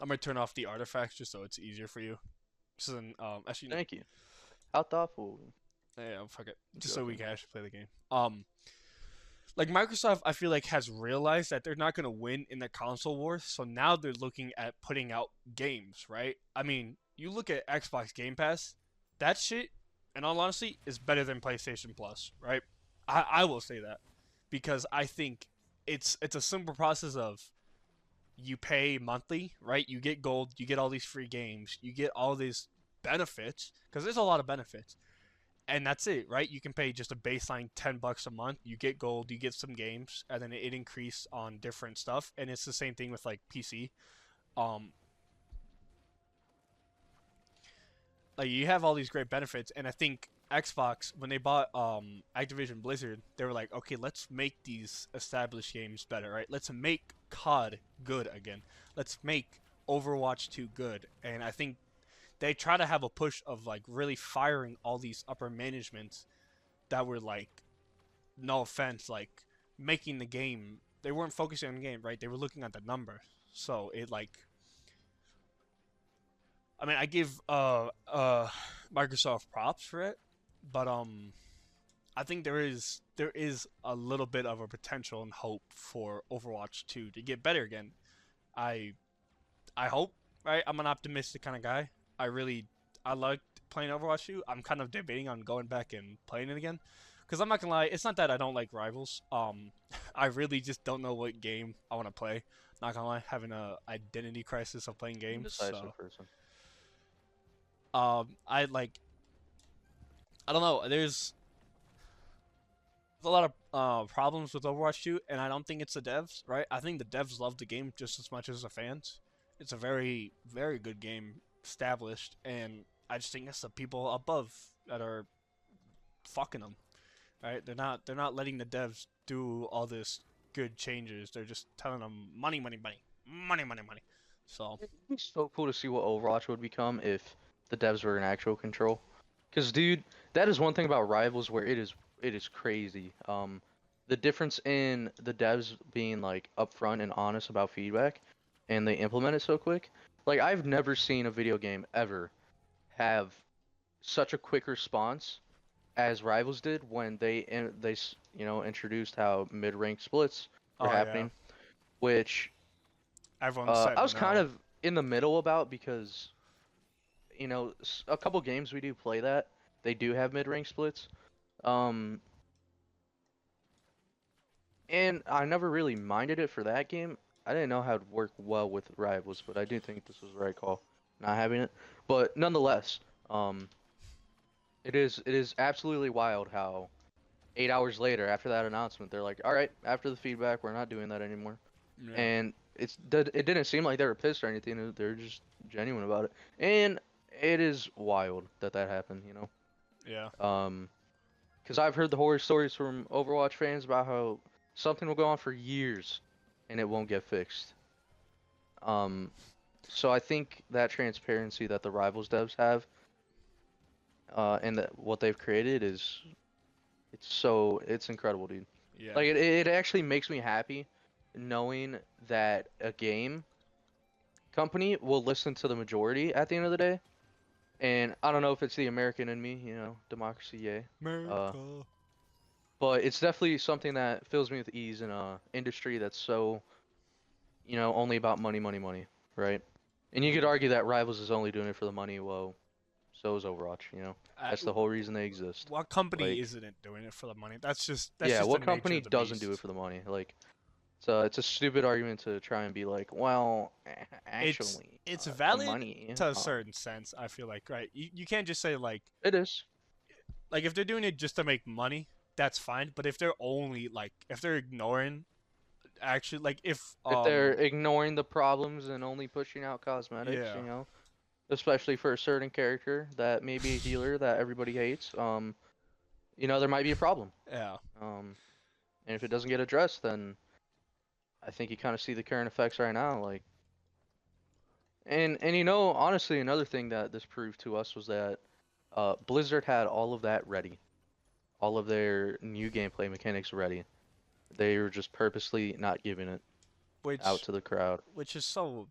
I'm going to turn off the artifacts just so it's easier for you. So then, actually, Thank you. How thoughtful. yeah, fuck it. I'm Just so we joking. can actually play the game. Like Microsoft, I feel like has realized that they're not going to win in the console wars, so now they're looking at putting out games, right? I mean, you look at Xbox Game Pass, that shit, in all honesty, is better than PlayStation Plus, right? I will say that because I think it's a simple process of you pay monthly, right? You get gold, you get all these free games, you get all these benefits because there's a lot of benefits and that's it, right? You can pay just a baseline $10 a month. You get gold, you get some games, and then it increase on different stuff. And it's the same thing with like PC. Um, like you have all these great benefits, and I think Xbox when they bought Activision Blizzard, they were like, okay, let's make these established games better, right? Let's make COD good again. Let's make Overwatch 2 good. And I think they try to have a push of like really firing all these upper managements that were like, no offense, like making the game. They weren't focusing on the game, right? They were looking at the number. So it like, I mean, I give Microsoft props for it, but I think there is a little bit of a potential and hope for Overwatch 2 to get better again. I I hope, right? I'm an optimistic kind of guy. I liked playing Overwatch 2. I'm kind of debating on going back and playing it again. Cuz I'm not going to lie, it's not that I don't like Rivals. I really just don't know what game I want to play. Not going to lie, having a identity crisis of playing games. Indecisive So, person. I don't know. There's a lot of problems with Overwatch 2, and I don't think it's the devs, right? I think the devs love the game just as much as the fans. It's a very, very good game established, and I just think it's the people above that are fucking them, right? They're not letting the devs do all this good changes. They're just telling them money, money, money, money, money, money. So It'd be so cool to see what Overwatch would become if the devs were in actual control. Cause dude, that is one thing about Rivals where it is crazy. The difference in the devs being like upfront and honest about feedback, and they implement it so quick. Like I've never seen a video game ever have such a quick response as Rivals did when introduced how mid-rank splits were oh yeah, happening, which everyone said I was kind no. of in the middle about because a couple games we do play that they do have mid-rank splits. Um, and I never really minded it for that game. I didn't know how it'd work well with Rivals, but I do think this was the right call, not having it. But nonetheless, um, it is absolutely wild how 8 hours later after that announcement, they're like, all right, after the feedback, we're not doing that anymore. Yeah, And it didn't seem like they were pissed or anything. They're just genuine about it. And it is wild that that happened, you yeah, know. Because I've heard the horror stories from Overwatch fans about how something will go on for years and it won't get fixed. Um, so I think that transparency that the Rivals devs have, and that what they've created it's incredible, dude. yeah. Like it actually makes me happy knowing that a game company will listen to the majority at the end of the day. And I don't know if it's the American in me, democracy, yay. Uh, America. but it's definitely something that fills me with ease in a industry that's so, only about money, money, money, right? And you could Yeah. argue that Rivals is only doing it for the money. Well, so is Overwatch. Uh, That's the whole reason they exist. what company Like, isn't doing it for the money? That's yeah, just the what nature company of the doesn't do it beast. for the money? Like, so it's a stupid argument to try and be like, well, It's actually, it's the valid money, to a certain sense. I feel like, right. You can't just say it is. like if they're doing it just to make money, that's fine. But if they're only like if they're ignoring actually like if If they're ignoring the problems and only pushing out cosmetics, yeah, especially for a certain character that may be a healer that everybody hates, there might be a problem. yeah, Um, and if it doesn't get addressed, then I think you kind of see the current effects right now. Like, and honestly, another thing that this proved to us was that Blizzard had all of that ready, all of their new gameplay mechanics ready. They were just purposely not giving it out which to the crowd. which is so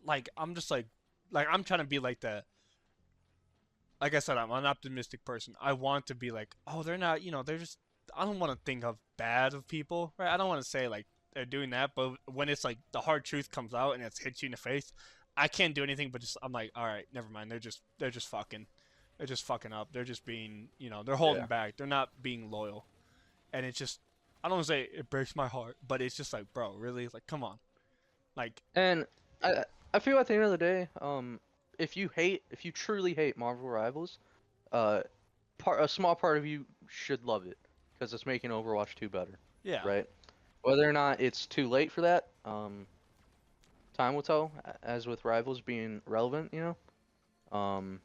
like I'm just like I'm trying to be like the like I said, I'm an optimistic person. I want to be like, oh, they're not, they're just. I don't want to think of bad of people, right? I don't want to say like they're doing that, but when it's like the hard truth comes out and it's hits you in the face, I can't do anything but just I'm like, all right, never mind. They're just fucking up. They're just being, they're holding Yeah. back. They're not being loyal, and it's just, I don't want to say it breaks my heart, but it's just like, bro, really, like, come on, like, And I feel at the end of the day, if you truly hate Marvel Rivals, uh, a small part of you should love it because it's making Overwatch 2 better, yeah, right? Whether or not it's too late for that, time will tell. As with Rivals being relevant. Um,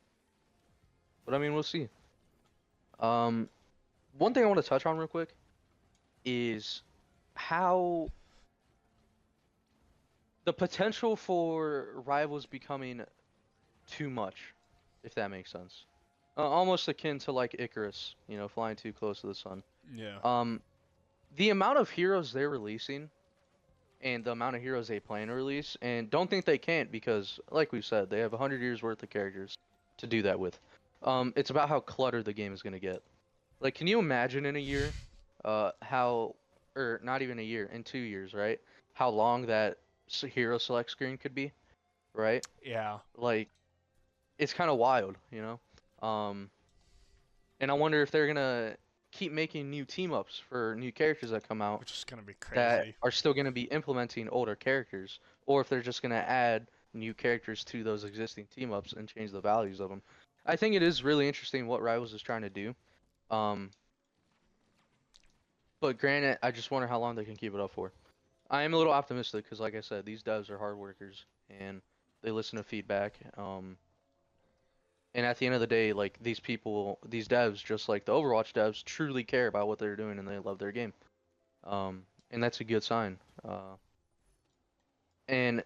but I mean, we'll see. Um, one thing I want to touch on real quick is how the potential for rivals becoming too much, if that makes sense. Almost akin to like Icarus, flying too close to the sun. Yeah. Um, the amount of heroes they're releasing and the amount of heroes they plan to release, and don't think they can't because, like we said, they have 100 years worth of characters to do that with. It's about how cluttered the game is gonna get. Like, can you imagine in a year, how, or not even a year, in 2 years, right? How long that hero select screen could be, right? Yeah. Like, it's kind of wild. And I wonder if they're gonna keep making new team ups for new characters that come out Which is gonna be that crazy. are still gonna be implementing older characters, or if they're just gonna add new characters to those existing team ups and change the values of them. I think it is really interesting what Rivals is trying to do. Um, but granted, I just wonder how long they can keep it up for. I am a little optimistic because, like I said, these devs are hard workers and they listen to feedback. And at the end of the day, like these people, these devs, just like the Overwatch devs, truly care about what they're doing and they love their game. And that's a good sign. And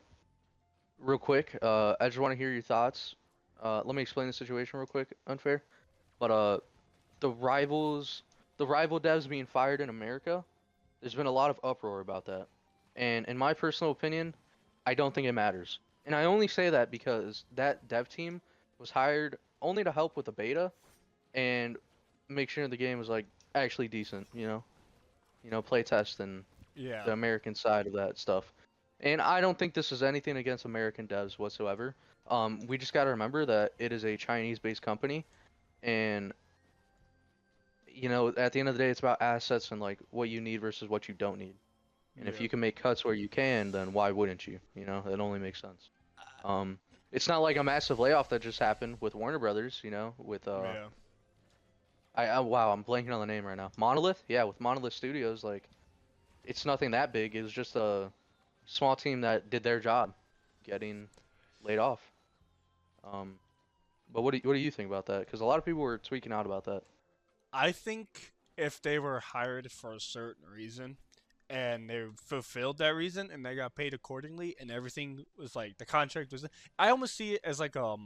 real quick, I just want to hear your thoughts. Let me explain the situation real quick. Unfair, but the rivals, the rival devs being fired in America, there's been a lot of uproar about that. And in my personal opinion, I don't think it matters. And I only say that because that dev team was hired only to help with the beta and make sure the game was like actually decent, play test and Yeah. the American side of that stuff. And I don't think this is anything against American devs whatsoever. We just got to remember that it is a Chinese-based company, and at the end of the day, it's about assets and like what you need versus what you don't need. And if Yeah. you can make cuts where you can, then why wouldn't you? It only makes sense. Um, it's not like a massive layoff that just happened with Warner Brothers. With Yeah. wow, I'm blanking on the name right now. Monolith, yeah, with Monolith Studios, like it's nothing that big. It was just a small team that did their job, getting laid off. Um, but what do you think about that? Because a lot of people were tweaking out about that. I think if they were hired for a certain reason and they fulfilled that reason and they got paid accordingly and everything was like the contract was, I almost see it as like a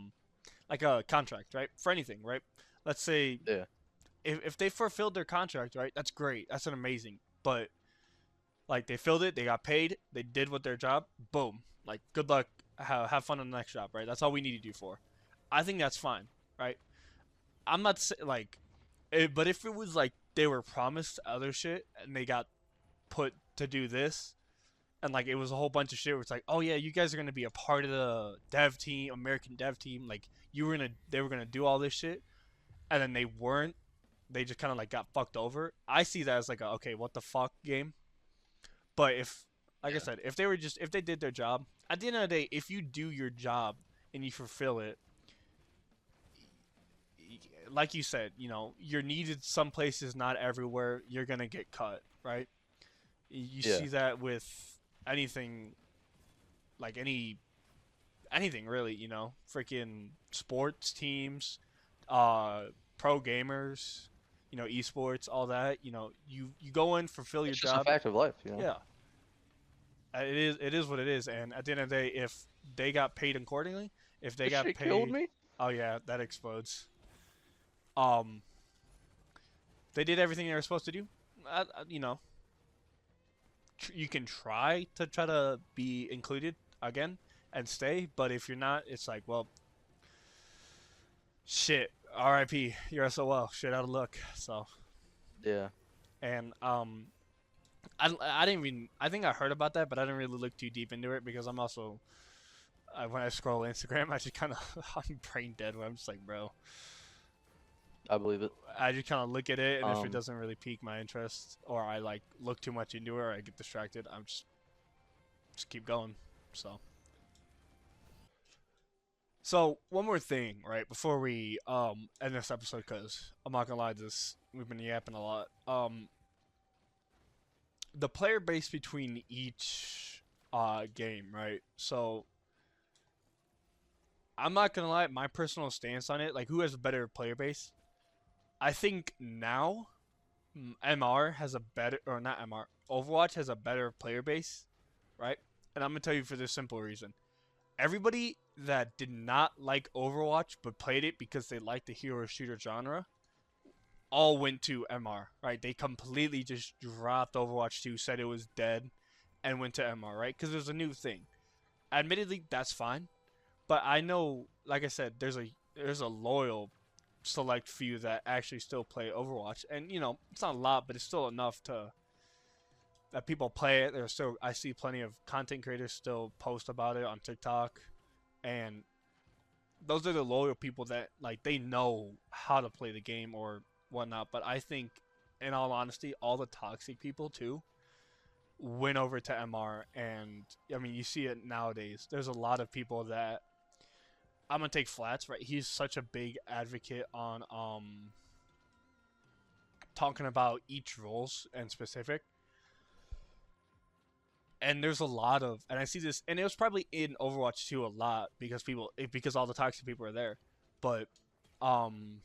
contract, right? For anything, right? Let's say Yeah, if they fulfilled their contract, right? That's great. That's an amazing. But like they filled it, they got paid, they did what their job, boom. Like good luck, have fun on the next job, right? That's all we need you for. I think that's fine, right? I'm not like, but if it was like they were promised other shit and they got put to do this, and like it was a whole bunch of shit where it's like, oh yeah, you guys are gonna be a part of the dev team, American dev team, like they were gonna do all this shit, and then they weren't. They just kind of like got fucked over. I see that as like a okay, what the fuck game. But if, like I yeah, said, if they did their job, at the end of the day, if you do your job and you fulfill it, like you said, you're needed some places, not everywhere. You're gonna get cut, right? You yeah. see that with anything, like anything really. Freaking sports teams, uh, pro gamers, esports, all that. You go in, fulfill your It's just a job. fact of life. Yeah, it is what it is. And at the end of the day, if they got paid accordingly, if they This got shit killed paid, me. oh yeah, that explodes. Um, they did everything they were supposed to do. You know, you can try to be included again and stay, but if you're not, it's like, well, shit. R.I.P. You're SOL. Shit out of luck. So, Yeah, and I didn't even. I think I heard about that, but I didn't really look too deep into it because I'm also when I scroll Instagram, I just kind of I'm brain dead. Where I'm just like, bro, I believe it. I just kind of look at it, and if it Um, doesn't really pique my interest, or I like look too much into it, or I get distracted, I'm just keep going. So, one more thing, right before we end this episode, because I'm not gonna lie, this we've been yapping a lot. The player base between each game, right? So I'm not gonna lie, my personal stance on it, like who has a better player base? I think now MR has a better, or not MR, Overwatch has a better player base, right? and I'm gonna tell you for this simple reason. Everybody that did not like Overwatch but played it because they liked the hero shooter genre all went to MR, right? They completely just dropped Overwatch 2, said it was dead, and went to MR, right? Because there's a new thing. Admittedly, that's fine, but I know, like I said, there's a loyal select few that actually still play Overwatch, and it's not a lot, but it's still enough to that people play it. There's still I see plenty of content creators still post about it on TikTok, and those are the loyal people that like they know how to play the game or whatnot. But I think, in all honesty, all the toxic people too went over to MR, and I mean you see it nowadays. There's a lot of people that I'm gonna take Flats, right? He's such a big advocate on talking about each roles and specific. And there's a lot of, and I see this, and it was probably in Overwatch 2 a lot because all the toxic people are there. But, um,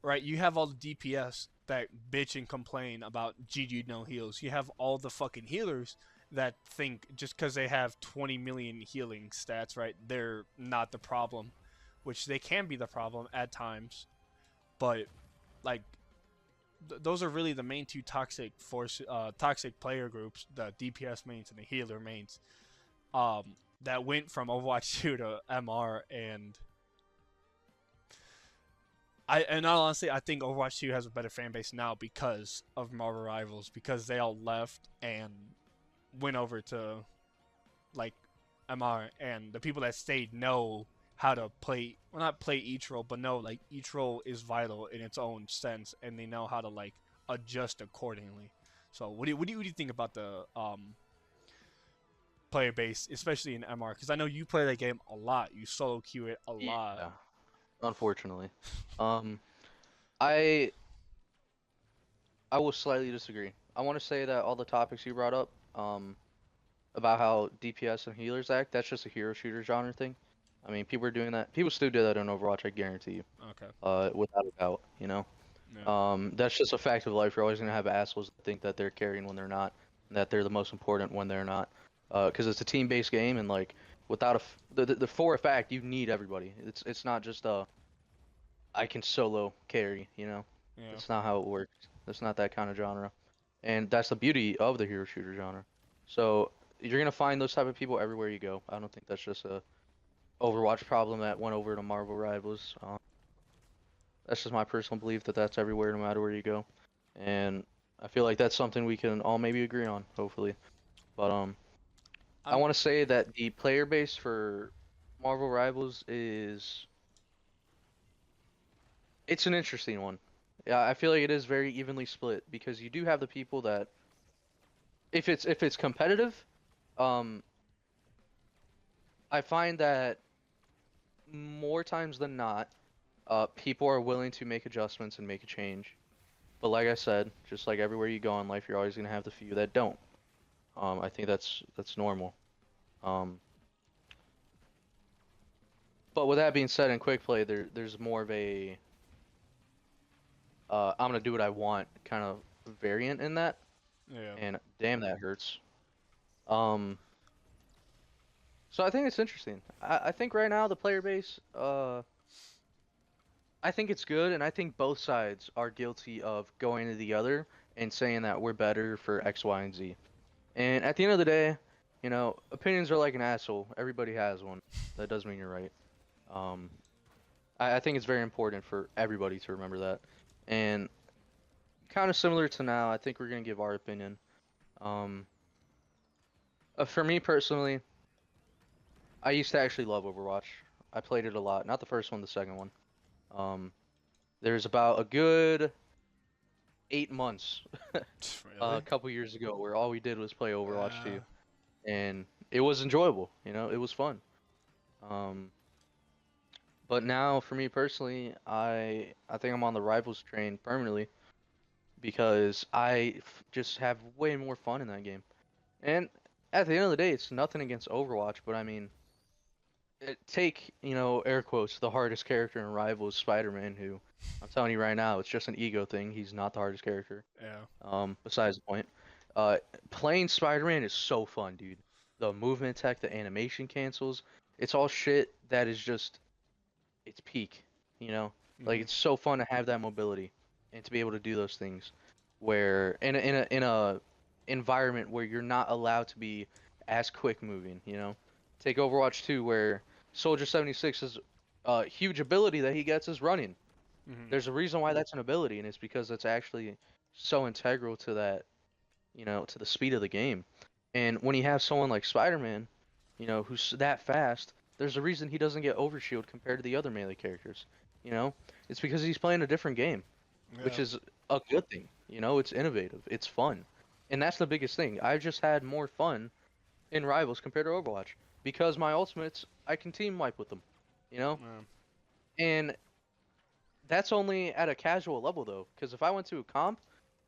right, you have all the DPS that bitch and complain about GG no heals. You have all the fucking healers that think just because they have 20 million healing stats, right, they're not the problem, which they can be the problem at times. But, like, those are really the main two toxic player groups, the DPS mains and the healer mains, that went from Overwatch 2 to MR, and honestly, I think Overwatch 2 has a better fan base now because of Marvel Rivals, because they all left and went over to like MR, and the people that stayed know how to play, well, not play each role, but know like each role is vital in its own sense, and they know how to like adjust accordingly. So what do you think about the player base, especially in MR? Because I know you play that game a lot. You solo queue it a lot. Yeah, unfortunately. Um, I I will slightly disagree. I want to say that all the topics you brought up, about how DPS and healers act, that's just a hero shooter genre thing. I mean, people are doing that. People still do that in Overwatch, I guarantee you. Okay. Without a doubt, you know. Yeah. That's just a fact of life. You're always gonna have assholes that think that they're carrying when they're not, and that they're the most important when they're not. Because it's a team-based game, and like without the for a fact, you need everybody. It's not just I can solo carry, you know. Yeah. That's not how it works. That's not that kind of genre, and that's the beauty of the hero shooter genre. So you're gonna find those type of people everywhere you go. I don't think that's just a Overwatch problem that went over to Marvel Rivals. That's just my personal belief that that's everywhere, no matter where you go, and I feel like that's something we can all maybe agree on, hopefully. But I I'm. want to say that the player base for Marvel Rivals is it's an interesting one. Yeah, I feel like it is very evenly split because you do have the people that if it's competitive, um, I find that more times than not, people are willing to make adjustments and make a change. But like I said, just like everywhere you go in life, you're always gonna have the few that don't. I think that's normal. Um, but with that being said, in quick play, there's more of a I'm gonna do what I want kind of variant in that, Yeah. and damn that hurts. Um, so I think it's interesting. I think right now the player base, I think it's good, and I think both sides are guilty of going to the other and saying that we're better for X, Y, and Z. And at the end of the day, opinions are like an asshole. Everybody has one. That does mean you're right. Um, I think it's very important for everybody to remember that. And kind of similar to now, I think we're gonna give our opinion. Um, for me personally, I used to actually love Overwatch. I played it a lot. Not the first one, the second one. Um, there's about a good 8 months, a Really? couple years ago, where all we did was play Overwatch Uh, 2, and it was enjoyable. It was fun. Um, but now, for me personally, I think I'm on the Rivals train permanently because just have way more fun in that game. And at the end of the day, it's nothing against Overwatch, but I mean, take, air quotes, the hardest character in Rivals, Spider-Man, who I'm telling you right now, it's just an ego thing. He's not the hardest character. yeah. Besides the point. Uh, Playing Spider-Man is so fun, dude. the movement tech, the animation cancels. It's all shit that is just it's peak, you know? Like Hmm. it's so fun to have that mobility and to be able to do those things where in a environment where you're not allowed to be as quick moving, you know? Take Overwatch 2 where Soldier 76's huge ability that he gets is running. Hmm. There's a reason why that's an ability, and it's because it's actually so integral to that, you know, to the speed of the game. And when you have someone like Spider-Man, you know, who's that fast, there's a reason he doesn't get overshield compared to the other melee characters. You know, it's because he's playing a different game, which Yeah. is a good thing. You know, it's innovative, it's fun, and that's the biggest thing. I've just had more fun in Rivals compared to Overwatch because my ultimates I can team wipe with them. You know, Yeah. and that's only at a casual level though, because if I went to a comp,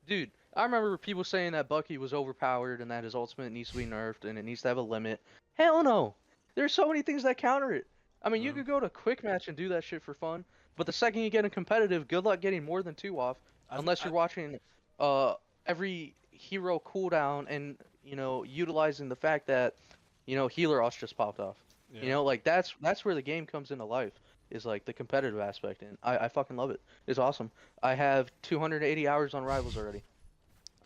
dude, I remember people saying that Bucky was overpowered and that his ultimate needs to be nerfed and it needs to have a limit. Hell no. There's so many things that counter it. I mean, you Yeah. could go to quick match and do that shit for fun, but the second you get in competitive, good luck getting more than two off unless I, you're watching every hero cooldown and, you know, utilizing the fact that, you know, healer us just popped off. You yeah. know, like that's where the game comes into life is like the competitive aspect and I fucking love it. It's awesome. I have 280 hours on Rivals already.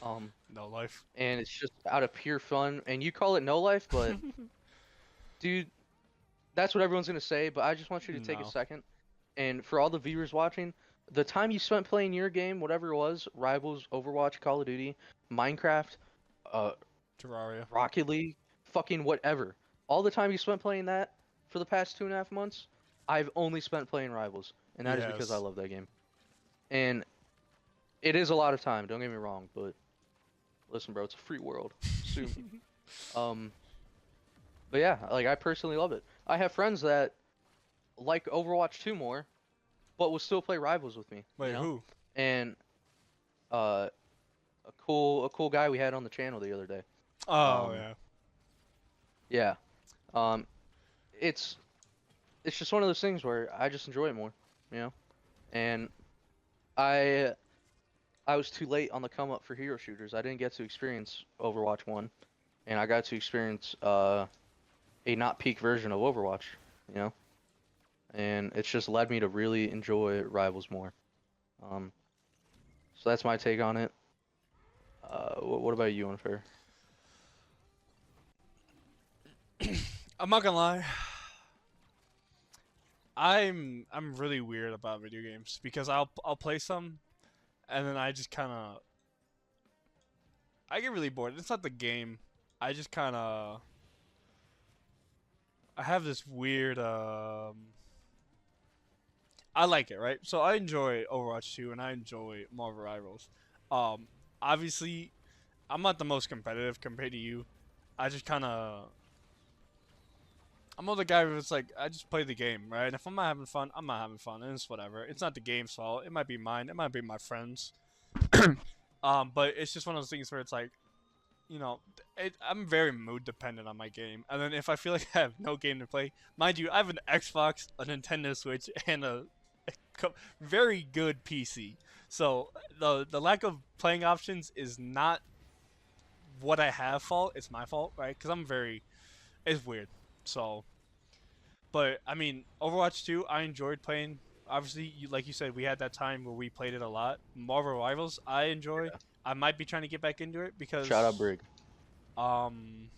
Um, No life. and it's just out of pure fun. And you call it no life, but dude, that's what everyone's gonna say. But I just want you to take a No. second, and for all the viewers watching, the time you spent playing your game, whatever it was, Rivals, Overwatch, Call of Duty, Minecraft, uh, Terraria. Rocket League, fucking whatever, all the time you spent playing that for the past 2.5 months, I've only spent playing Rivals, and that is because I Yes. love that game. And it is a lot of time. Don't get me wrong, but listen, bro, it's a free world. Sue me. Um, but yeah, like I personally love it. I have friends that like Overwatch 2 more, but will still play Rivals with me, you Wait, know? who? And uh a cool guy we had on the channel the other day. Oh Um yeah. yeah. Um it's it's just one of those things where I just enjoy it more, you know? And I I was too late on the come up for hero shooters. I didn't get to experience Overwatch 1 and I got to experience a not peak version of Overwatch, you know? And it's just led me to really enjoy Rivals more. Um, so that's my take on it. What about you, Unfair? I'm not gonna lie. I'm really weird about video games because I'll play some and then I just kind of I get really bored. It's not the game. I just kind of I have this weird I like it, right? So I enjoy Overwatch 2 and I enjoy Marvel Rivals. Um Obviously I'm not the most competitive compared to you. I just kind of I'm not the guy who's like I just play the game, right? And if I'm not having fun, I'm not having fun, and it's whatever. It's not the game's fault. It might be mine. It might be my friends. But it's just one of those things where it's like, you know, I'm very mood dependent on my game. And then if I feel like I have no game to play, mind you, I have an Xbox, a Nintendo Switch, and a very good PC. So the lack of playing options is not what I have fault. It's my fault, right? Because I'm very it's weird. So, but I mean, Overwatch 2, I enjoyed playing. Obviously, like you said, we had that time where we played it a lot. Marvel Rivals, I enjoy. I might be trying to get back into it Shout out because Brig. um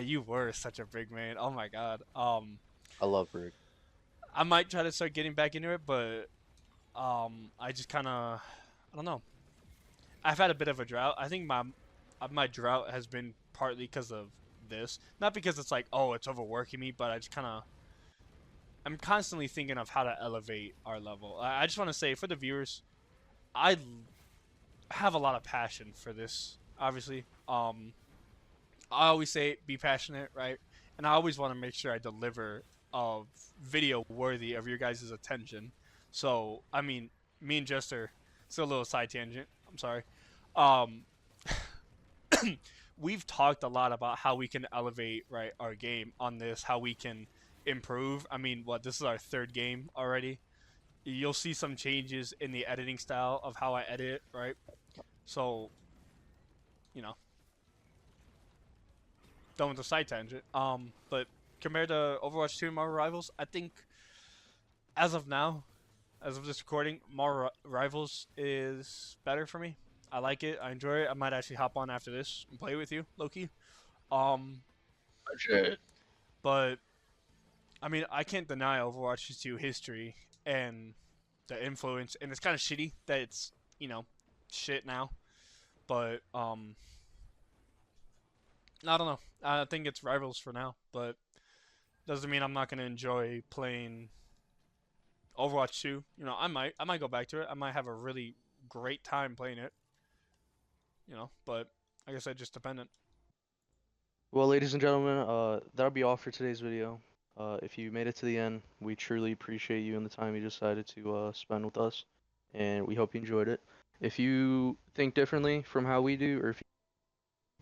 you were such a big man. Oh my god. I love Brig. I might try to start getting back into it, but I just kind of I don't know. I've had a bit of a drought. I think my drought has been partly because of this, not because it's like oh it's overworking me, but I just kind of I'm constantly thinking of how to elevate our level. I just want to say for the viewers, I have a lot of passion for this. Obviously, I always say be passionate, right? And I always want to make sure I deliver a video worthy of your guys' attention. So, I mean, me and Jester, it's a little side tangent. I'm sorry. Um, we've talked a lot about how we can elevate right our game on this, how we can improve. I mean, what this is our third game already. You'll see some changes in the editing style of how I edit, right? So, you know, done with the side tangent. But compared to Overwatch 2 and Marvel Rivals, I think as of now, as of this recording, Marvel Rivals is better for me. I like it. I enjoy it. I might actually hop on after this and play with you, Loki. Um, Shit. but I mean, I can't deny Overwatch 2 history and the influence, and it's kind of shitty that it's shit now. But I don't know. I think it's Rivals for now, but doesn't mean I'm not gonna enjoy playing Overwatch 2. I might go back to it. I might have a really great time playing it. But like I said, just dependent. Well, ladies and gentlemen, that'll be all for today's video. If you made it to the end, we truly appreciate you and the time you decided to spend with us, and we hope you enjoyed it. If you think differently from how we do, or if you,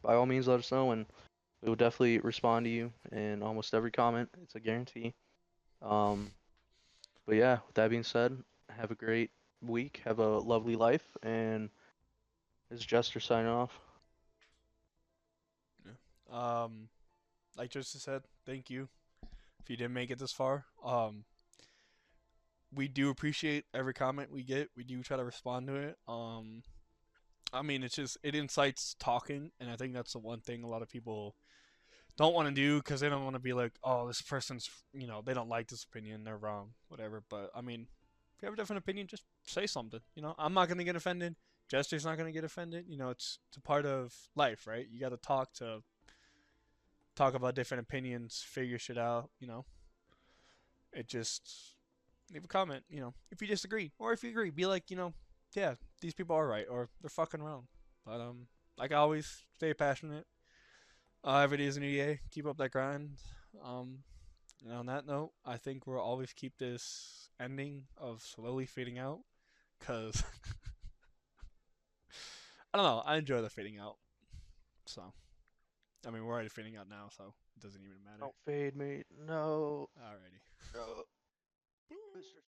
by all means, let us know, and we will definitely respond to you in almost every comment. It's a guarantee. Um, but yeah, with that being said, have a great week, have a lovely life, and this is Jester signing off. Yeah. Like Joseph said, thank you if you didn't make it this far. We do appreciate every comment we get. We do try to respond to it. I mean, it incites talking, and I think that's the one thing a lot of people don't want to do because they don't want to be like, oh, this person's, they don't like this opinion, they're wrong, whatever. But I mean, if you have a different opinion, just say something. I'm not gonna get offended. Jester's not gonna get offended. It's a part of life, right? You got to talk about different opinions, figure shit out. It just leave a comment. If you disagree or if you agree, be like, yeah, these people are right or they're fucking wrong. But like I always, stay passionate. Every day is a new day. Keep up that grind. Um, and on that note, I think we'll always keep this ending of slowly fading out, cause I don't know. I enjoy the fading out. So I mean, we're already fading out now, so it doesn't even matter. Don't fade me. No. Alrighty. No. Mr.